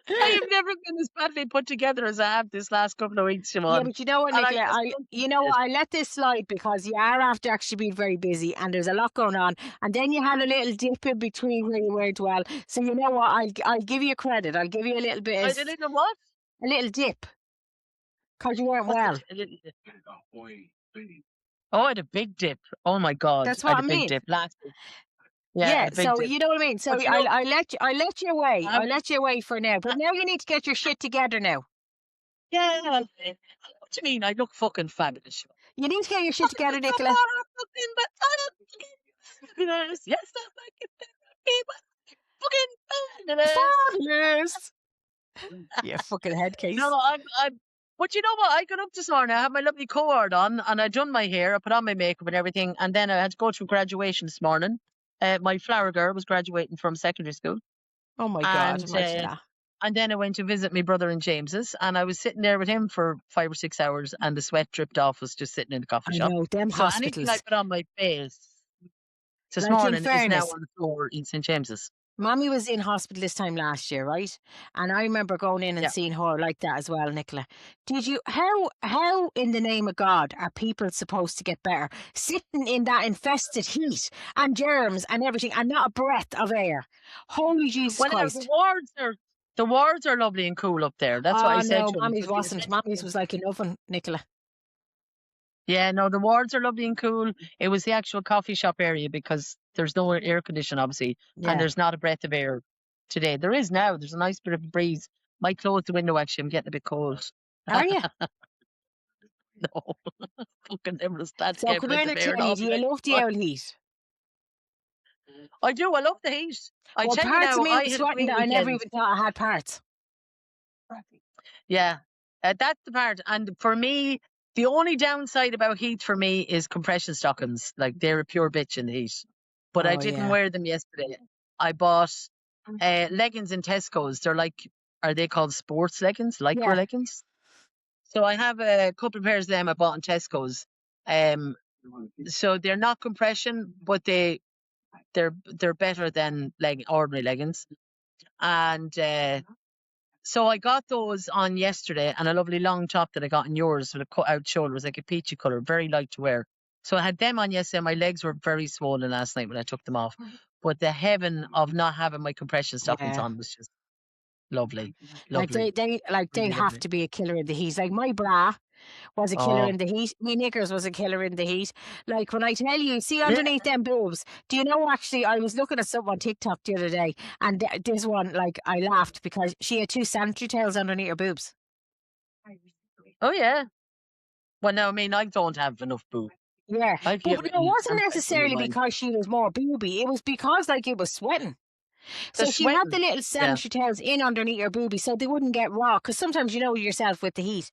have never been as badly put together as I have this last couple of weeks, Yeah, Siobhan. but you know what, And I Nicola, just don't I let this slide because you are after actually being very busy and there's a lot going on. And then you had a little dip in between where you weren't well. So you know what, I'll give you credit. I'll give you a little bit I of did a little what? a little dip because you weren't What's well. a little dip? Oh, I had a big dip. Oh my God, That's I what had I a big mean. dip last week. Yeah, I Yeah, had a big so dip. you know what I mean. So But I let you away. I, I let you away for now. But now you need to get your shit together now. yeah. What do you mean? I look fucking fabulous. You need to get your shit together, Nicola. Fabulous. Yes, I'm fucking fabulous. Fabulous. Yeah, fucking head case. No, But you know what? I got up this morning. I had my lovely cord on, and I done my hair. I put on my makeup and everything, and then I had to go to graduation this morning. My flower girl was graduating from secondary school, Oh my God, and imagine that. and then I went to visit my brother in James's, and I was sitting there with him for 5 or 6 hours, and the sweat dripped off. Was just sitting in the coffee I shop. know, them So anything I hospitals. put on my face this Like, in morning is now fairness, on the floor in St James's. Mommy was in hospital this time last year, right? And I remember going in and Yeah. seeing her like that as well, Nicola. Did you, how in the name of God are people supposed to get better? Sitting in that infested heat and germs and everything and not a breath of air. Holy Jesus Well, now Christ. the wards are lovely and cool up there. That's what I Oh said no, to him. Mommy's Because he was wasn't. saying to Mommy's me, was like an oven, Nicola. yeah, no, the wards are lovely and cool. It was the actual coffee shop area because there's no air condition, obviously, and Yeah. there's not a breath of air today. There is now. There's a nice bit of breeze. Might close the window, actually. I'm getting a bit cold. Are you? No, fucking never stand to So get a come breath in of and air tell and you, all do be you like, love the "What?" old heat? I do. I love the heat. I Well, tell you parts of now, me I was had a sweating great that I never weekend. even thought I had parts. Yeah, that's the part. And for me, the only downside about heat for me is compression stockings. Like they're a pure bitch in the heat. But I Oh didn't yeah. wear them yesterday. I bought leggings in Tesco's. They're like, are they called sports leggings? Lycra Yeah. leggings? So I have a couple of pairs of them I bought in Tesco's. Um, so they're not compression, but they're better than ordinary leggings. And so I got those on yesterday, and a lovely long top that I got in yours with a cut out shoulder. It was like a peachy colour, very light to wear. So I had them on yesterday. My legs were very swollen last night when I took them off. But the heaven of not having my compression stockings Yeah. on was just lovely. Like Lovely. they Really have lovely. to be a killer in the heat. Like my bra was a killer Oh. in the heat. My knickers was a killer in the heat. Like when I tell you, see Yeah. underneath them boobs. Do you know? Actually, I was looking at someone on TikTok the other day, and this one, like, I laughed because she had two sanitary towels underneath her boobs. Oh, yeah. Well, no, I mean, I don't have enough boob. Yeah, I but feel no, it wasn't in necessarily mind. because she was more booby. It was because like it was sweating. They're So she had the sweating. little Yeah. sanitary towels in underneath her boobie so they wouldn't get raw. Because sometimes you know yourself with the heat.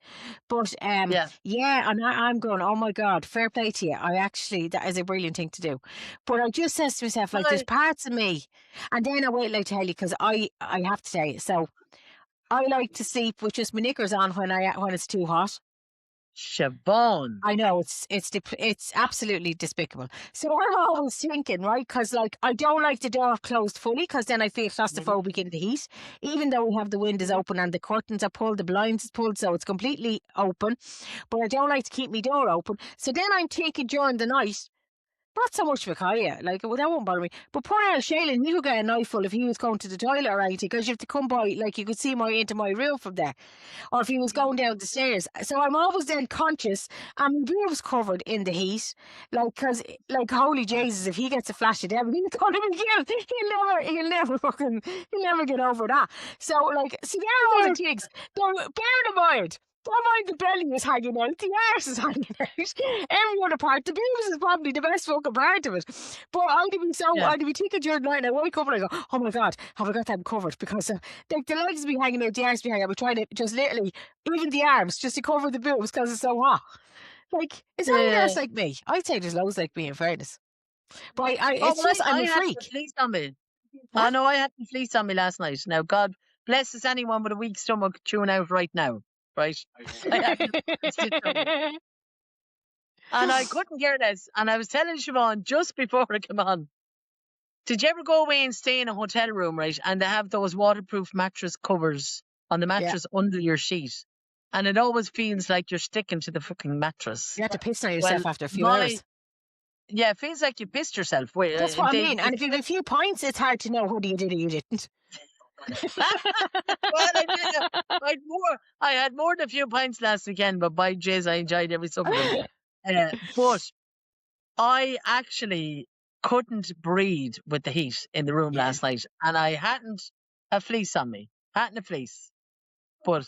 But Yeah. yeah, and I'm going, oh my God, fair play to you. I actually, that is a brilliant thing to do. But I just says to myself, Well, like, there's parts of me. And then I wait till I tell you, because I have to tell you. So I like to sleep with just my knickers on when it's too hot. Siobhan. I know it's absolutely despicable. So I'm always thinking, right? Because like I don't like the door closed fully, because then I feel claustrophobic in the heat. Even though we have the windows open and the curtains are pulled, the blinds is pulled, so it's completely open. But I don't like to keep my door open. So then I'm thinking during the night. Not so much Victoria, like, well, that won't bother me. But poor old Shaylin, you could get a knifeful if he was going to the toilet or anything, because you have to come by, like, you could see into my room from there, or if he was going down the stairs. So I'm always then conscious, and my boobs covered in the heat, like, because, like, holy Jesus, if he gets a flash of them, he's going to be killed. He'll never get over that. So, like, see, there are all the things. Now, bear in mind. Don't mind the belly is hanging out, the arse is hanging out, every other part. The boobs is probably the best fucking part of it. But Yeah. I'd be thinking during the night, and I wake up and I go, oh my God, have I got them covered? Because the legs be hanging out, the arms be hanging out. We're trying to just literally, even the arms, just to cover the boobs because it's so hot. Like, is there anyone else Yeah. like me? I'd say there's loads like me, in fairness. But Oh, it's well, just, I'm I a had the freak. fleece on me. Huh? I know I had the fleece on me last night. Now, God blesses anyone with a weak stomach chewing out right now, right? I had the stitch on me. And I couldn't care less. And I was telling Siobhan just before I came on, did you ever go away and stay in a hotel room, right? And they have those waterproof mattress covers on the Yeah, mattress under your sheet. And it always feels like you're sticking to the fucking mattress. you have to piss on Well, yourself after a few hours. yeah, it feels like you pissed yourself. Wait, That's what I they, mean. And if it's you have a few pints, it's hard to know whether you did or you didn't. well, I did. I had more than a few pints last weekend, but by Jays, I enjoyed every some of them. But I actually couldn't breathe with the heat in the room Yeah. last night, and I hadn't a fleece on me. Hadn't a fleece. But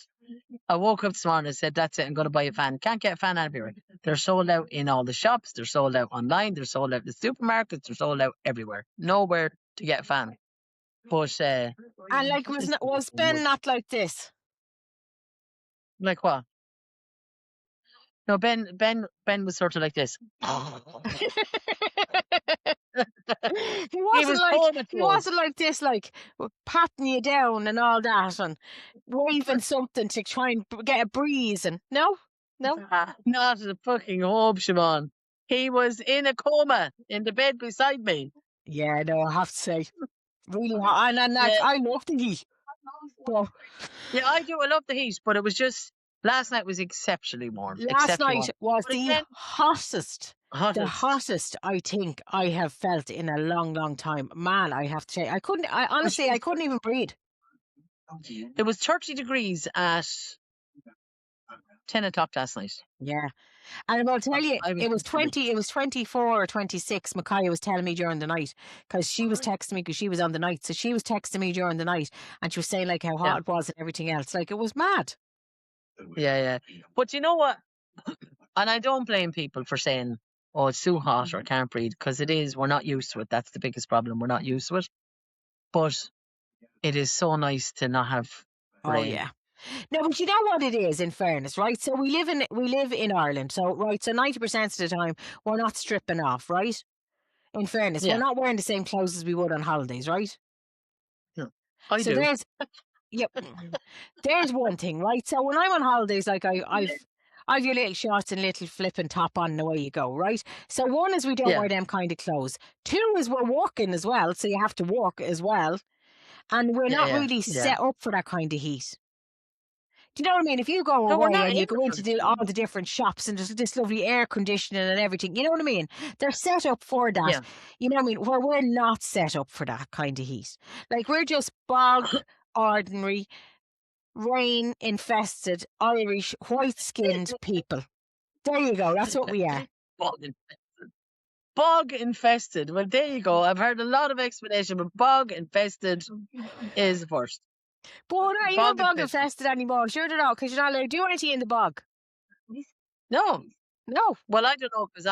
I woke up this morning and said, "That's it. I'm going to buy a fan. Can't get a fan anywhere. They're sold out in all the shops. They're sold out online. They're sold out in the supermarkets. They're sold out everywhere. Nowhere to get a fan." But And like, was Ben not like this? like what? No, Ben was sort of like this. He He was comatose. wasn't like this, like patting you down and all that, and waving something to try and get a breeze. And no. Not a fucking hope, Siobhan. He was in a coma in the bed beside me. Yeah, no, I have to say, really hot. And Yeah. I love the heat. But Yeah, I do. I love the heat, but it was just last night was exceptionally warm. last night was But the again, hottest. The hottest. hottest I think I have felt in a long, long time. Man, I have to say, I honestly, I couldn't even breathe. It was 30 degrees at 10 o'clock last night. Yeah. And I'll tell you, I was it was comfortable. 20, it was 24 or 26. Micaiah was telling me during the night, because she was texting me, because she was on the night. So she was texting me during the night, and she was saying like how hot it was and everything else. Like, it was mad. Yeah. But you know what? And I don't blame people for saying, oh, it's too hot or I can't breathe, because it is. We're not used to it. That's the biggest problem. We're not used to it. But it is so nice to not have rain. Oh yeah. No, but you know what it is, in fairness, right? So we live in Ireland. So 90% of the time we're not stripping off, right? In fairness, Yeah. we're not wearing the same clothes as we would on holidays, right? I do. There's one thing, right? So when I'm on holidays, like I've your little shorts and little flipping top on, and away you go, right? So one is we don't wear them kind of clothes. Two is we're working as well, so you have to work as well, and we're not really set up for that kind of heat. Do you know what I mean? If you go away and you go into all the different shops and there's this lovely air conditioning and everything, you know what I mean? They're set up for that. Yeah. You know what I mean? Where we're not set up for that kind of heat. Like, we're just bog ordinary, rain infested, Irish, white skinned people. There you go. That's what we are. Bog infested. Well, there you go. I've heard a lot of explanation, but bog infested is the worst. But we're not even bog infested anymore. Sure, they're not, because you're not allowed to do anything in the bog. No. Well, I don't know, because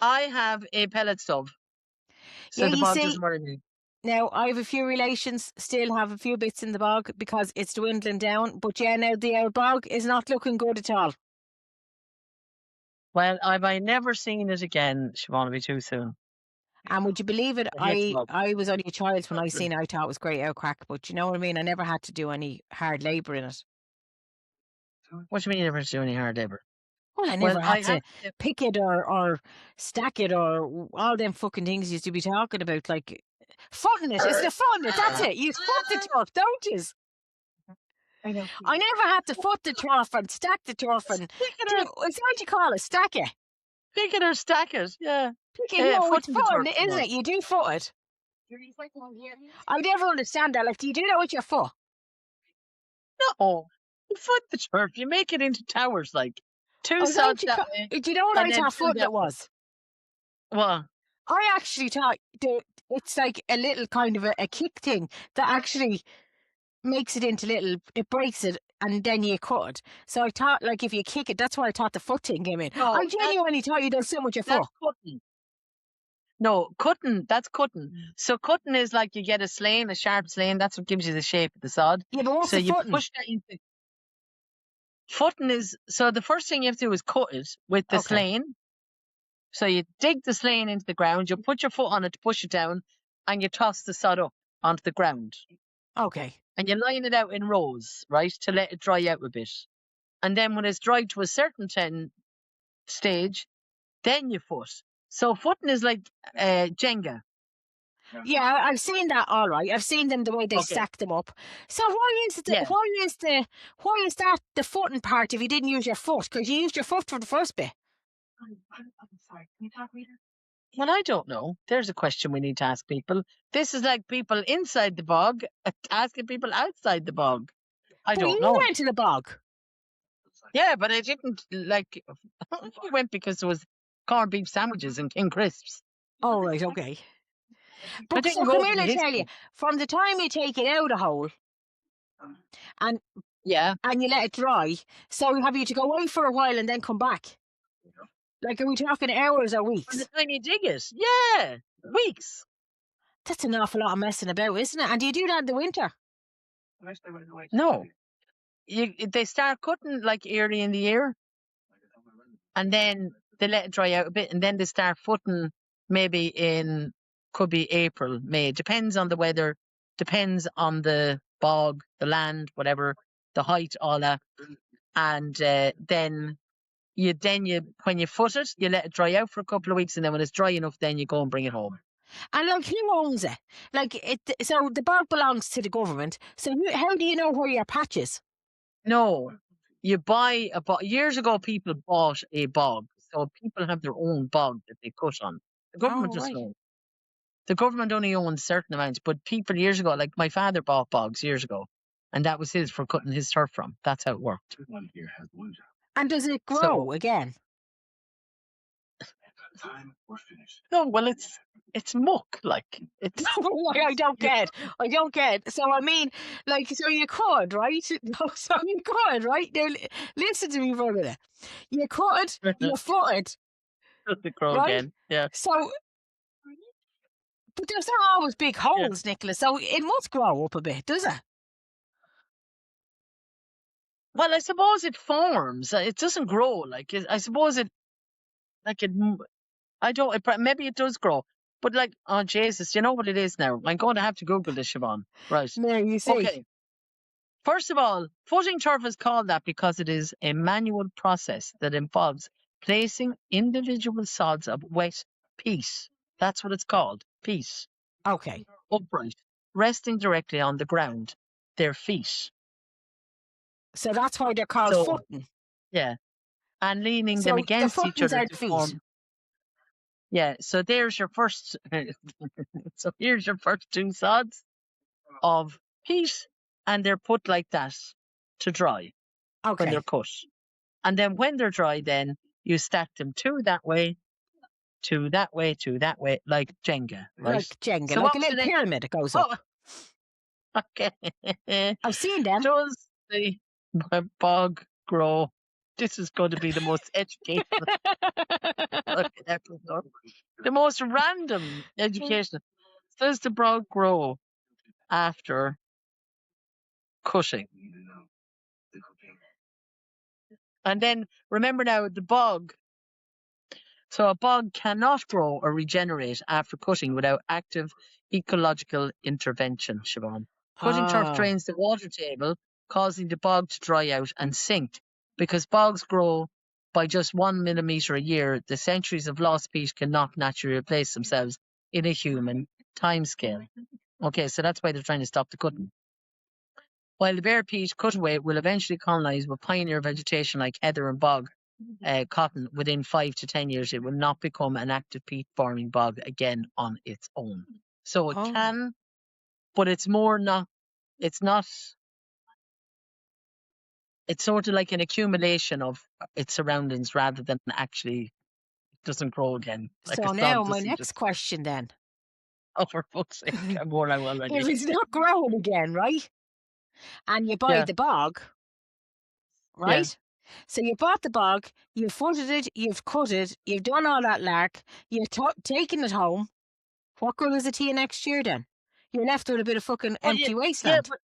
I have a pellet stove. So yeah, the you bog see, doesn't worry me. now I have a few relations still have a few bits in the bog because it's dwindling down. But yeah, now the old bog is not looking good at all. Well, I never seen it again. Siobhan, it'll be too soon. And would you believe it? I was only a child when I seen it. I thought it was great out crack, but you know what I mean? I never had to do any hard labour in it. What do you mean you never had to do any hard labour? Well, I never had to pick it or stack it or all them fucking things you used to be talking about, like footing it. It's the footing it. That's it. You foot the turf, don't you? I know. I never had to foot the turf and stack the turf and it's what you call it, stack it. Pick it or stack it, yeah. Pick it, no, it's footing it, isn't it? You do foot it. I never understand that. Like, do you do that with your foot? No. You foot the turf. You make it into towers, like two sods that way. Do you know what I thought footing it was? What? I actually thought it's like a little kind of a kick thing that actually makes it into little, it breaks it and then you cut it. So I thought, like, if you kick it, that's why I thought the foot thing came in. I genuinely thought you done so much your foot. Cutting. No, cutting, that's cutting. So cutting is like you get a sharp slane, that's what gives you the shape of the sod. Yeah, but what's the footing? Push that into... Footing is, so the first thing you have to do is cut it with the slane. So you dig the slane into the ground, you put your foot on it to push it down, and you toss the sod up onto the ground. Okay. And you line it out in rows, right, to let it dry out a bit. And then when it's dried to a certain stage, then you foot. So footing is like Jenga. Yeah, I've seen that. All right, I've seen them the way they stack them up. So why is that the footing part if you didn't use your foot? Because you used your foot for the first bit. I'm sorry. Can you talk later? Well, I don't know. There's a question we need to ask people. This is like people inside the bog asking people outside the bog. I don't know. You went to the bog. Yeah, but I didn't like. I went because there was corned beef sandwiches and King Crisps. Oh right, okay. But so come here, I tell you, from the time you take it out of the hole, and you let it dry, so have you to go away for a while and then come back? Like, are we talking hours or weeks? From the time you dig it, yeah, weeks. That's an awful lot of messing about, isn't it? And do you do that in the winter? No. They start cutting like early in the year. and then they let it dry out a bit, and then they start footing maybe in, could be April, May, depends on the weather, depends on the bog, the land, whatever, the height, all that. And then you when you foot it, you let it dry out for a couple of weeks, and then when it's dry enough, then you go and bring it home. And like, who owns it? Like, so the bog belongs to the government. So how do you know where your patch is? No, you buy a bog. Years ago, people bought a bog, so people have their own bog that they cut on. The government doesn't own. The government only owns certain amounts, but people years ago, like my father bought bogs years ago, and that was his for cutting his turf from. That's how it worked. And does it grow again? No, well, it's muck, like it's. I don't get. So I mean, like, so you could, right? So you could, right? Now, listen to me for a minute. You could, you foot Doesn't grow right? again. Yeah. So, but there's not always big holes, Nicola. So it must grow up a bit, does it? Well, I suppose it forms. It doesn't grow. Like I suppose it, like it. I don't. Maybe it does grow, but like, oh Jesus, you know what it is now. I'm going to have to Google this, Siobhan. Right. There you see. Okay. First of all, footing turf is called that because it is a manual process that involves placing individual sods of wet peat. That's what it's called, peat. Okay. Upright, resting directly on the ground, their feet. So that's why they're called footing. Yeah. And leaning them against each other to form. Yeah, so there's your first. So here's your first two sods of peat, and they're put like that to dry when they're cut. And then when they're dry, then you stack them two that way, two that way, two that way, like Jenga, right? Like Jenga, so like a little pyramid it goes up. Okay. I've seen them. Does the bog grow? This is going to be the most educational episode. The most random education. Does the bog grow after cutting? And then remember now, the bog. So a bog cannot grow or regenerate after cutting without active ecological intervention, Siobhan. Cutting turf drains the water table, causing the bog to dry out and sink. Because bogs grow by just 1 millimetre a year, the centuries of lost peat cannot naturally replace themselves in a human timescale. Okay, so that's why they're trying to stop the cutting. While the bare peat cutaway will eventually colonise with pioneer vegetation like heather and bog cotton within 5 to 10 years, it will not become an active peat forming bog again on its own. So it can, but it's more not, it's not, it's sort of like an accumulation of its surroundings rather than actually it doesn't grow again. Like so now my next question then. Oh, for fuck's sake, I'm worn out already. If it's not growing again, right? And you buy the bog, right? Yeah. So you bought the bog, you've footed it, you've cut it, you've done all that lark, you've taken it home. What good is it to you next year then? You're left with a bit of fucking empty wasteland. Yeah, but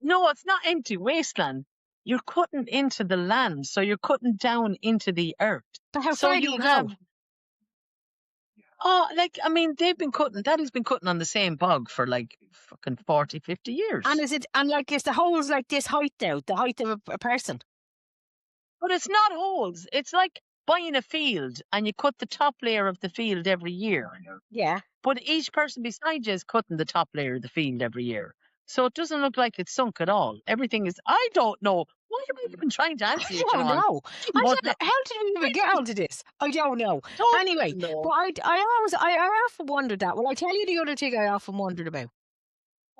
no, it's not empty wasteland. You're cutting into the land, so you're cutting down into the earth. But how far do you go? Oh, like, I mean, Daddy's been cutting on the same bog for like fucking 40, 50 years. And is the holes like this height now, the height of a person? But it's not holes. It's like buying a field and you cut the top layer of the field every year. Yeah. But each person beside you is cutting the top layer of the field every year. So it doesn't look like it's sunk at all. Everything is, I don't know. Why have you been trying to answer it? I don't know. How did we even get onto this? I don't know. Anyway, but I often wondered that. Will I tell you the other thing I often wondered about?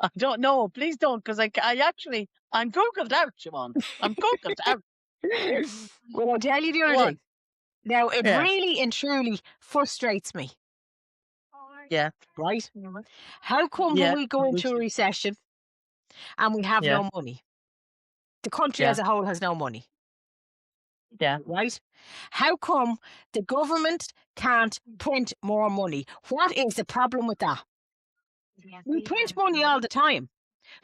I don't know. Please don't, because I'm Googled out, Siobhan. I'm Googled out. Well, I'll tell you the other thing. Now, it really and truly frustrates me. Yeah. Right? How come when we go into a recession and we have no money? The country as a whole has no money. Yeah. Right? How come the government can't print more money? What is the problem with that? We print money all the time.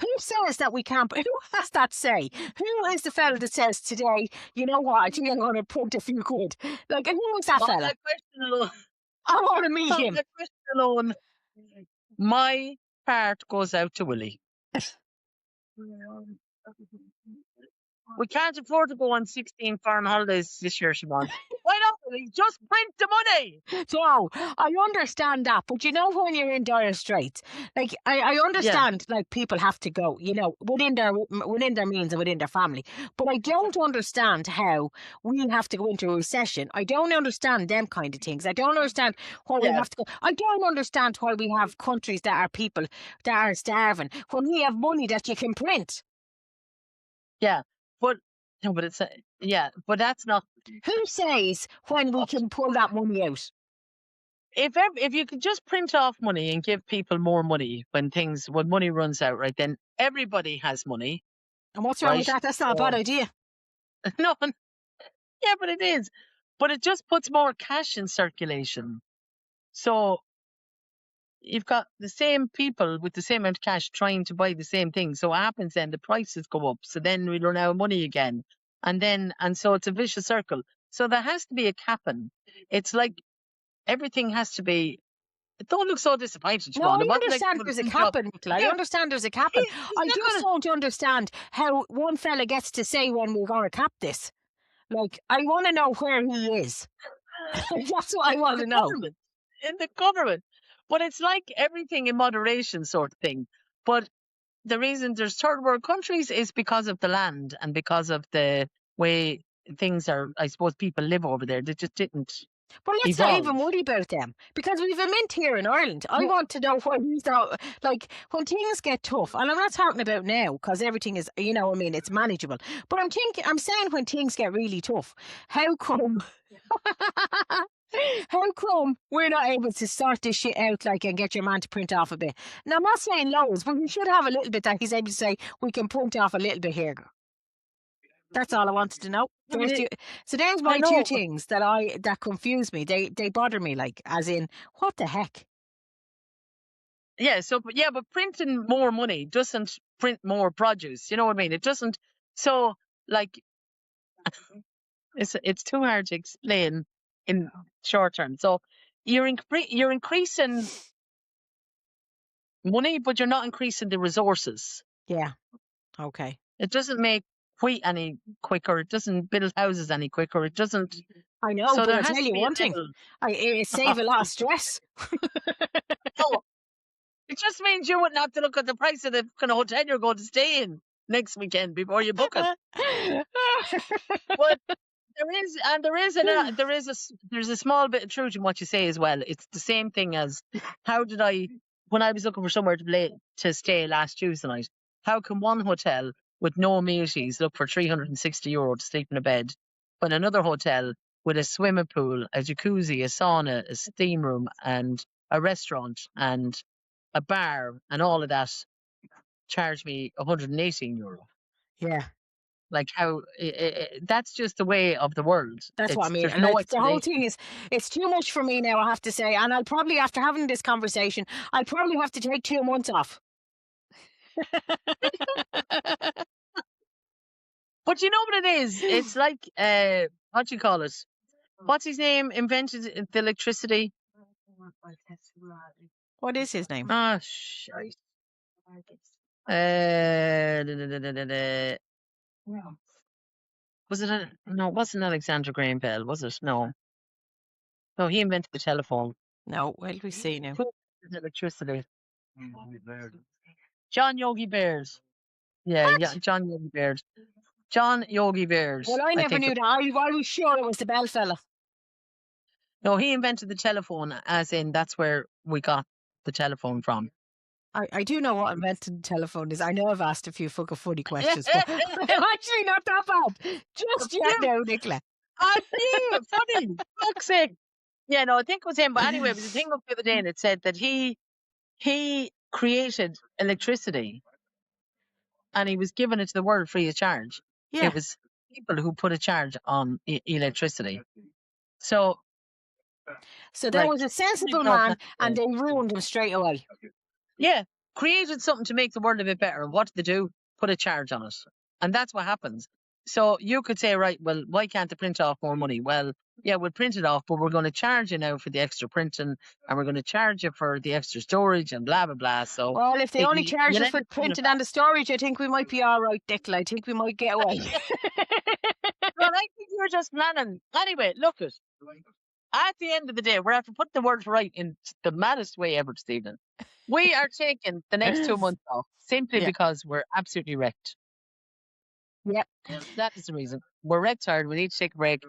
Who says that we can't? Who has that say? Who is the fella that says today, you know what, I think I'm going to print a few quid? Like, who is that On fella? that question alone, I want to meet on him. that question alone, my part goes out to Willie. We can't afford to go on 16 foreign holidays this year, Siobhan. Why not, Willie? Just print the money. So I understand that, but you know, when you're in dire straits, like I understand, like people have to go, you know, within their means and within their family. But I don't understand how we have to go into a recession. I don't understand them kind of things. I don't understand why we Yeah. have to go. I don't understand why we have countries that are people that are starving when we have money that you can print. Yeah, but no, but it's yeah, but that's not. Who says when we can pull that money out? If you could just print off money and give people more money when money runs out, right? Then everybody has money. And what's wrong with Right. that? That's not a bad idea. No, yeah, but it is. But it just puts more cash in circulation. So you've got the same people with the same amount of cash trying to buy the same thing. So what happens then? The prices go up. So then we run out of money again. And so it's a vicious circle. So there has to be a capping. It's like everything has to be. Don't look so disappointed, No, Siobhan. I It wasn't like understand you there's a put up- capping, Nicola. I Yeah. understand there's a capping. He's I not just gonna- don't understand how one fella gets to say when we're going to cap this. Like, I want to know where he is. That's what I want to know. In the government. But it's like everything in moderation sort of thing. But the reason there's third world countries is because of the land and because of the way things are, I suppose people live over there. They just didn't. But let's not evolve. even worry about them because we've a mint here in Ireland. I want to know where he's out. Like, when things get tough, and I'm not talking about now because everything is, you know, I mean, it's manageable. But I'm saying when things get really tough, how come? How come we're not able to sort this shit out, like, and get your man to print off a bit? Now, I'm not saying loads, but we should have a little bit that he's able to say, we can print off a little bit here. That's all I wanted to know. So there's my two things that confuse me. They bother me, like, as in, what the heck? Yeah, but printing more money doesn't print more produce. You know what I mean? It doesn't. So, like, it's too hard to explain in short term. So you're increasing money, but you're not increasing the resources. Yeah. Okay. It doesn't make wheat any quicker. It doesn't build houses any quicker. It doesn't. I know, So but there I'll has tell to you be a one thing. level. It save a lot of stress. No, it just means you wouldn't have to look at the price of the kind of hotel you're going to stay in next weekend before you book it. But there's a small bit of truth in what you say as well. It's the same thing as when I was looking for somewhere to stay last Tuesday night. How can one hotel with no amenities look for €360 to sleep in a bed, when another hotel with a swimming pool, a jacuzzi, a sauna, a steam room, and a restaurant and a bar and all of that charge me €118? Yeah. Like how that's just the way of the world. That's what I mean. There's And no like, the whole explanation. thing is, it's too much for me now, I have to say. And I'll probably, after having this conversation, I'll probably have to take 2 months off. But you know what it is? It's like what do you call it? What's his name? Invented the electricity. What is his name? Ah, shite. Was it no? It wasn't Alexander Graham Bell, was it? No. No, he invented the telephone. No, well, we see now. Who invented electricity? John Yogi Bears. Yeah, What? yeah, John Yogi Bears. John Yogi Bears. Well, I never think knew that. I was sure it was the Bell fella. No, he invented the telephone, as in that's where we got the telephone from. I do know what invented the telephone is. I know I've asked a few fucking funny questions, but I'm actually not that bad. Just yet now, Nicola. I see, funny. Fuck's sake. Yeah, no, I think it was him. But anyway, it was a thing up the other day, and it said that he created electricity, and he was giving it to the world free of charge. Yeah. It was people who put a charge on electricity. So there like, was a sensible no, man, and they ruined him straight away. yeah, created something to make the world a bit better. What did they do? Put a charge on it. And that's what happens. So you could say, right, well, why can't they print off more money? Well, yeah, we'll print it off, but we're going to charge you now for the extra printing, and we're going to charge you for the extra storage and blah, blah, blah. So, Well, if they only you charge us end for up paying it printing back. and the storage, I think we might be all right, Nicola. I think we might get away. Well, I think you're just planning. Anyway, look at the end of the day, we're after putting the words right in the maddest way ever this evening. We are taking the next 2 months off simply Yeah. because we're absolutely wrecked. Yep. That is the reason. We're wrecked hard. We need to take a break.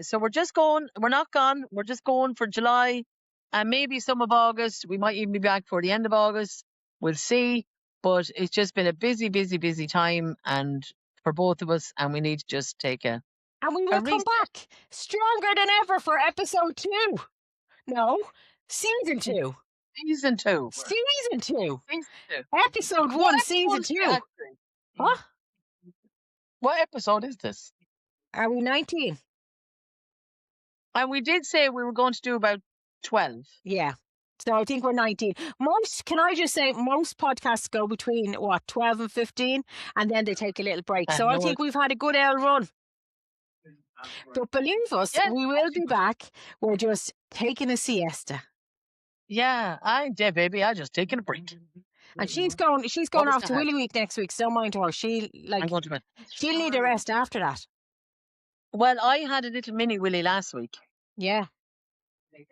So we're just going. We're not gone. We're just going for July and maybe some of August. We might even be back for the end of August. We'll see. But it's just been a busy, busy, busy time, and for both of us, and we need to just take a And we will come reset. back stronger than ever for episode 2. No, season 2. Season 2. Season 2. Season 2. Episode 1, What season episode 2. is it, actually? What? What episode is this? Are we 19? And we did say we were going to do about 12. Yeah. So I think we're 19. Can I just say, most podcasts go between, 12 and 15, and then they take a little break. I So I know think it. we've had a good old run. But believe us, Yeah, we will be back. We're just taking a siesta. yeah, baby. I just taking a break. And she's going What is off to that? Willy Week next week, so mind her. I'm going to bed. She'll need a rest after that. Well, I had a little mini Willy last week. Yeah. I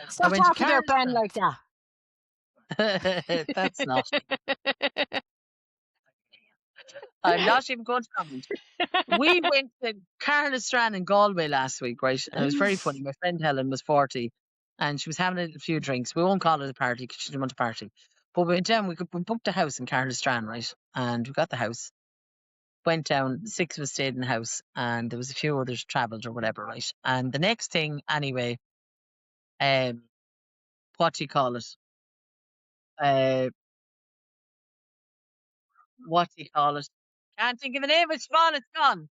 Stop went to talking about Ben like that. That's not. I'm not even going to comment. We went to Carla Strand in Galway last week, right? And it was very funny. My friend Helen was 40 and she was having a few drinks. We won't call it a party because she didn't want a party. But we went down, we booked a house in Carla Strand, right? And we got the house. Went down, 6 of us stayed in the house, and there was a few others travelled or whatever, right? And the next thing, anyway, what do you call it? What do you call it? Can't think of the name. It's gone. It's gone.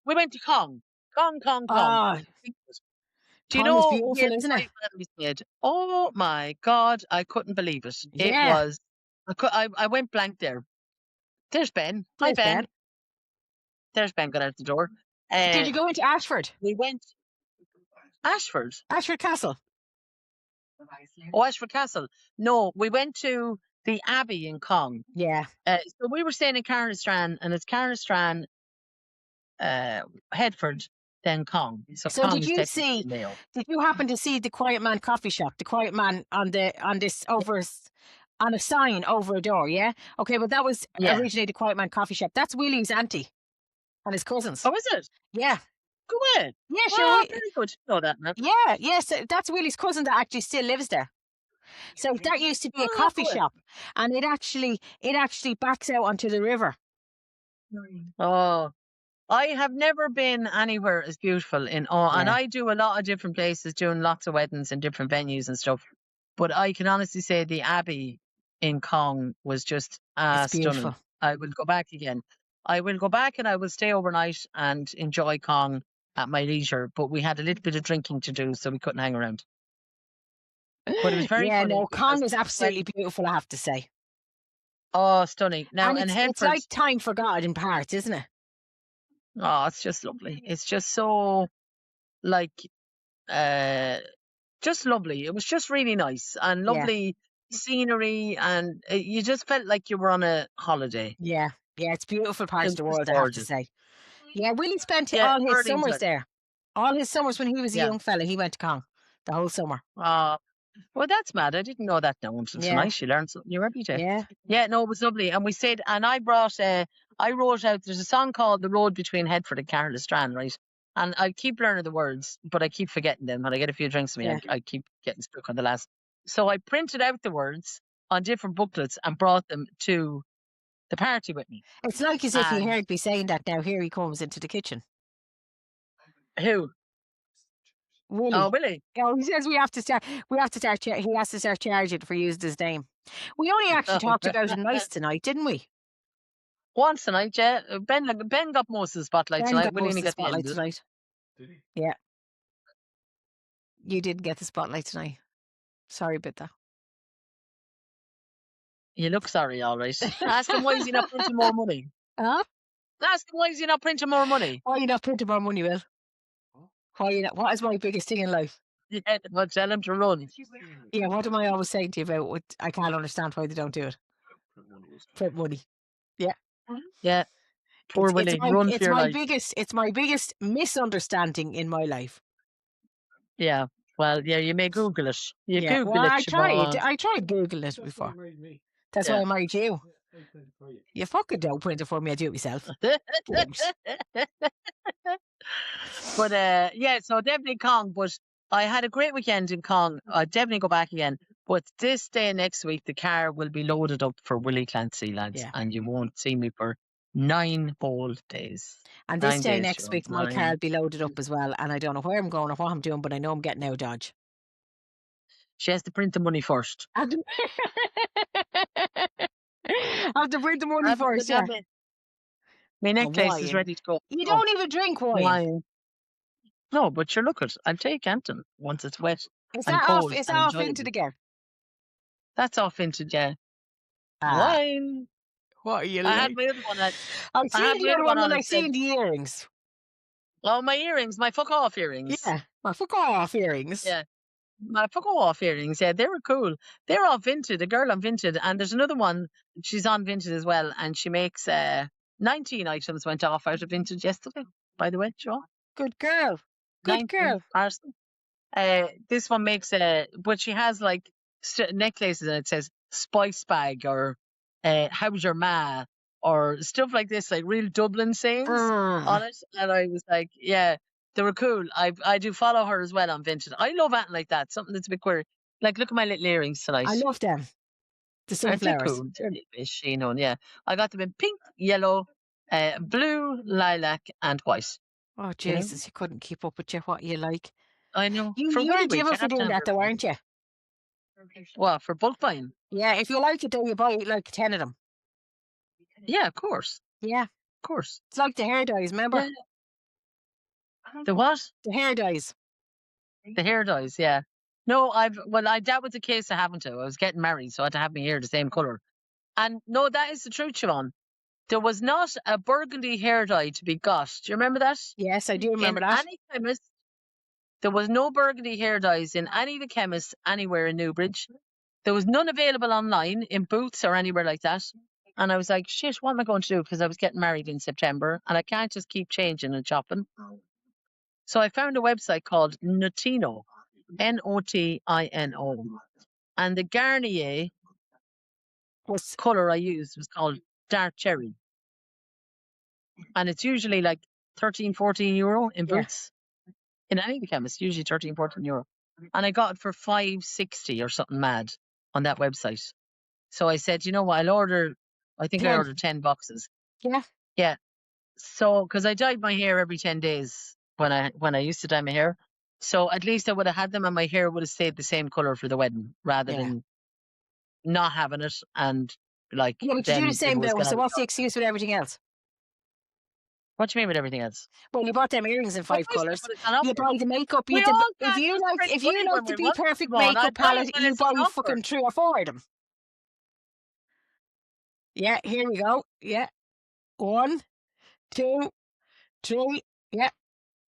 We went to Kong. Kong. Ah, Do you Kong is know, beautiful, isn't it? we said, oh my God, I couldn't believe it. It Yeah. was, I went blank there. There's Ben. Hi, There's Ben. Ben. There's Ben got out the door. Did you go into Ashford? We went Ashford. Ashford Castle. Oh, Ashford Castle. No, we went to the Abbey in Kong. Yeah. So we were staying in Carnastrand, and it's Carnastrand, Headford, then Kong. So Kong did is you technically see? Mayo. Did you happen to see the Quiet Man coffee shop? The Quiet Man on this over on a sign over a door. Yeah. Okay. Well, that was Yeah. originally the Quiet Man coffee shop. That's Willie's auntie and his cousins. Oh, is it? Yeah. Go ahead. Yeah. Oh, Sure. very good. You know that, man. Yeah. Yes. That's Willie's cousin that actually still lives there. So that used to be a Oh, coffee good. shop, and it actually backs out onto the river. Oh, I have never been anywhere as beautiful and Yeah. I do a lot of different places, doing lots of weddings and different venues and stuff. But I can honestly say the Abbey in Kong was just It's stunning. beautiful. I will go back again. I will go back and I will stay overnight and enjoy Kong at my leisure. But we had a little bit of drinking to do, so we couldn't hang around. But it was very Yeah. funny No, Kong because is absolutely beautiful. I have to say. oh, stunning. Now, And in it's Headford, like time forgotten in parts, isn't it? oh, it's just lovely. It's just so like just lovely. It was just really nice and Yeah. lovely scenery, and you just felt like you were on a holiday. Yeah. Yeah. It's beautiful It parts was of the just world, I have to gorgeous. say. Yeah. Willie spent Yeah, all his thoroughly summers enjoyed it. there. All his summers when he was a Yeah. young fella, he went to Kong the whole summer. Well, that's mad. I didn't know that now until Yeah. tonight. You learn something new every day. Yeah. Yeah, no, it was lovely. And we said, and I wrote out, there's a song called The Road Between Headford and Carla Strand, right? And I keep learning the words, but I keep forgetting them. When I get a few drinks with me, Yeah. I keep getting stuck on the last. So I printed out the words on different booklets and brought them to the party with me. It's like as if he And heard me saying that now. Here he comes into the kitchen. who? Willie. Oh, Willie. Oh, he says he has to start charging for using his name. We only actually talked about him nice tonight, didn't we? Once tonight, yeah. Ben got most of the spotlight Ben tonight. got Willie most only of the got the end spotlight of it. tonight. Did he? Yeah. You didn't get the spotlight tonight. Sorry about that. You look sorry, all right. Ask him why is he not printing more money. Huh? Ask him why is he not printing more money. Why are you not printing more money, Will? Why are you not? What is my biggest thing in life? Yeah, but tell him to run. Yeah, what am I always saying to you about what I can't understand why they don't do it? Print money. Yeah. Yeah, poor Willie, run for your life. It's my biggest misunderstanding in my life. Yeah, well, yeah, you may Google it. You Yeah, Google well, it, I tried. Siobhan. I tried Googling it before. That's why Yeah. I married you. You fucking don't print it for me. I do it myself. Don't. But yeah, so definitely Kong. But I had a great weekend in Kong. I definitely go back again. But this day next week, the car will be loaded up for Willie Clancy, lads, Yeah. and you won't see me for 9 whole days. And this 9 day days, next Siobhan, week, my 9. car will be loaded up as well. And I don't know where I'm going or what I'm doing, but I know I'm getting out of Dodge. She has to print the money first. I have to print the money first, yeah. My necklace is wine. ready to go. You don't even drink wine. Wine. No, but sure, look it. I'll take Anton once it's wet Is and that cold. off? Is and that off enjoyable. into the gear? That's off into, yeah. Ah, Wine. what are you I had like? my other one. I I've had seen my the other other one one on and and I've said, seen the earrings. oh, my earrings, my fuck off earrings. Yeah, my fuck off earrings. Yeah. My fuck off earrings. Yeah, they were cool. They're all Vinted, a girl on Vinted. And there's another one, she's on Vinted as well. And she makes 19 items went off out of Vinted yesterday, by the way, Joe. Good girl. Good 19 girl. parcel. This one makes but she has like necklaces and it says spice bag or how's your ma or stuff like this, like real Dublin sayings on it. And I was like, yeah, they were cool. I do follow her as well on Vinted. I love acting like that, something that's a bit queer. Like, look at my little earrings tonight. I love them. The Aren't they sunflowers. cool? They're a little bit sheen, yeah. I got them in pink, yellow, blue, lilac, and white. Oh, Jesus, you couldn't keep up with you. What you like? I know. You're Willie a Week, diva you for have to doing have that, though, everything. aren't you? What, for bulk buying? Yeah, if you like it, though, you buy like 10 of them. Yeah, of course. Yeah. Of course. It's like the hair dyes, remember? Yeah. The what? The hair dyes. The hair dyes, yeah. No, that was the case I haven't to. I was getting married, so I had to have my hair the same colour. And no, that is the truth, Siobhan. There was not a burgundy hair dye to be got. Do you remember that? Yes, I do remember in that. any chemist, there was no burgundy hair dyes in any of the chemists anywhere in Newbridge. There was none available online in Boots or anywhere like that. And I was like, shit, what am I going to do? Because I was getting married in September and I can't just keep changing and chopping. So I found a website called Notino, Notino. And the Garnier colour I used was called Dark Cherry. And it's usually like 13, 14 euro in Boots. In any of the chemists, usually 13, 14 euro. And I got it for 5.60 or something mad on that website. So I said, you know what, I ordered 10 boxes. Yeah. Yeah. So, because I dyed my hair every 10 days when I used to dye my hair. So at least I would have had them and my hair would have stayed the same colour for the wedding rather than not having it and like. Yeah, but you do the same though. So what's the excuse with everything else? What do you mean with everything else? Well, you bought them earrings in 5 colours. You buy the makeup. If you like to be perfect makeup palette, you buy fucking 3 or 4 of them. Yeah, here we go. Yeah. 1, 2, 3. Yeah.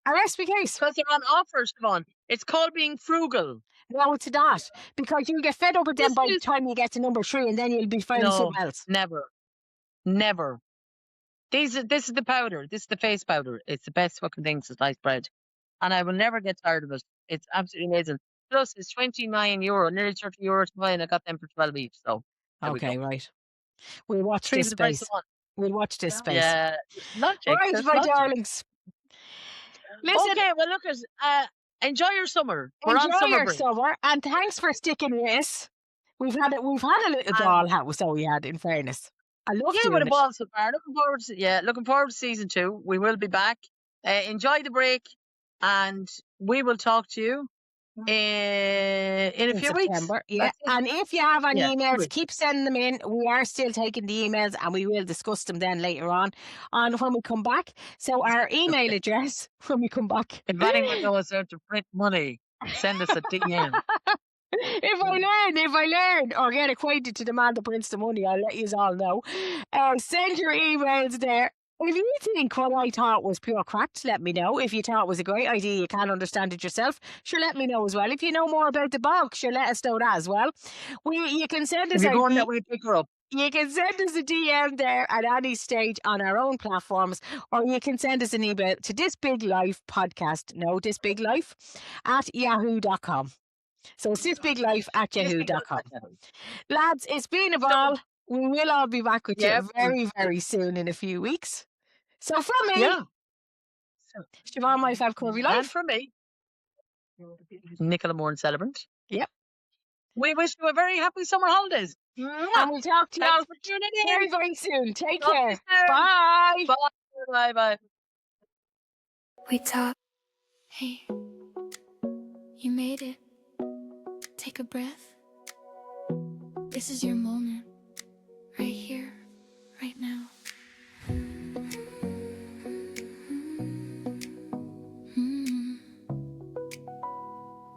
A recipe case. Because they're on offer, Siobhan. It's called being frugal. No, it's not. Because you'll get fed up with them by the time you get to number 3 and then you'll be finding something else. Never. This is the powder. This is the face powder. It's the best fucking thing since sliced bread. And I will never get tired of it. It's absolutely amazing. Plus, it's 29 euro, nearly 30 euro to buy, and I got them for 12 each. So, okay, right. We'll watch this space. We'll watch this space. Yeah. Logic. Right, my darlings. Listen. Okay, well, look, enjoy your summer. We're enjoy on summer your break. summer, and thanks for sticking with us. We've had a little dollhouse, so we had, in fairness. I love doing with it. a ball so far. Looking forward to season 2. We will be back. Enjoy the break, and we will talk to you in a few weeks. Yeah, and if you have any emails, keep sending them in. We are still taking the emails, and we will discuss them then later on when we come back. So our email address when we come back. If anyone knows how to print money, send us a DM. if I learn or get acquainted to the man that prints the money, I'll let you all know. Send your emails there. If you think what I thought was pure crack, let me know. If you thought it was a great idea, you can't understand it yourself, sure, let me know as well. If you know more about the bog, sure, let us know that as well. You can send If us you're a going that way, pick her up. you can send us a DM there at any stage on our own platforms, or you can send us an email to This Big Life podcast, no, This Big Life, at yahoo.com. So it's thisbiglife@yahoo.com. Lads, it's been a So, ball. We will all be back with yeah, you very, very soon in a few weeks. So from me, yeah. So, Siobhan, myself, Curvy and Life. from me, Nicola Moore Celebrant. Yep. We wish you a very happy summer holidays. And Mwah! we'll talk to you Thanks all for tuning very, in. very soon. Take Talk to you care. soon. Bye. Bye. Bye. Bye. We talk. Hey, you made it. Take a breath. This is your moment. Right here, right now. Mm.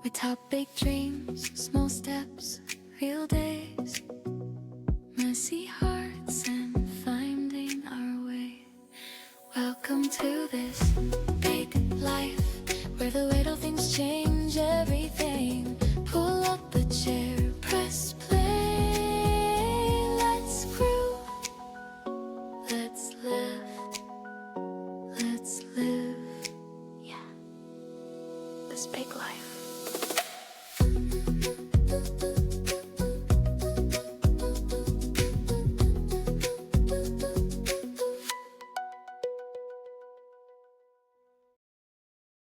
We talk big dreams, small steps, real days, messy hearts, and finding our way. Welcome to this big life, where the little things change everything. Pull up a chair, press play. Let's groove, let's live, let's live. Yeah, this big life.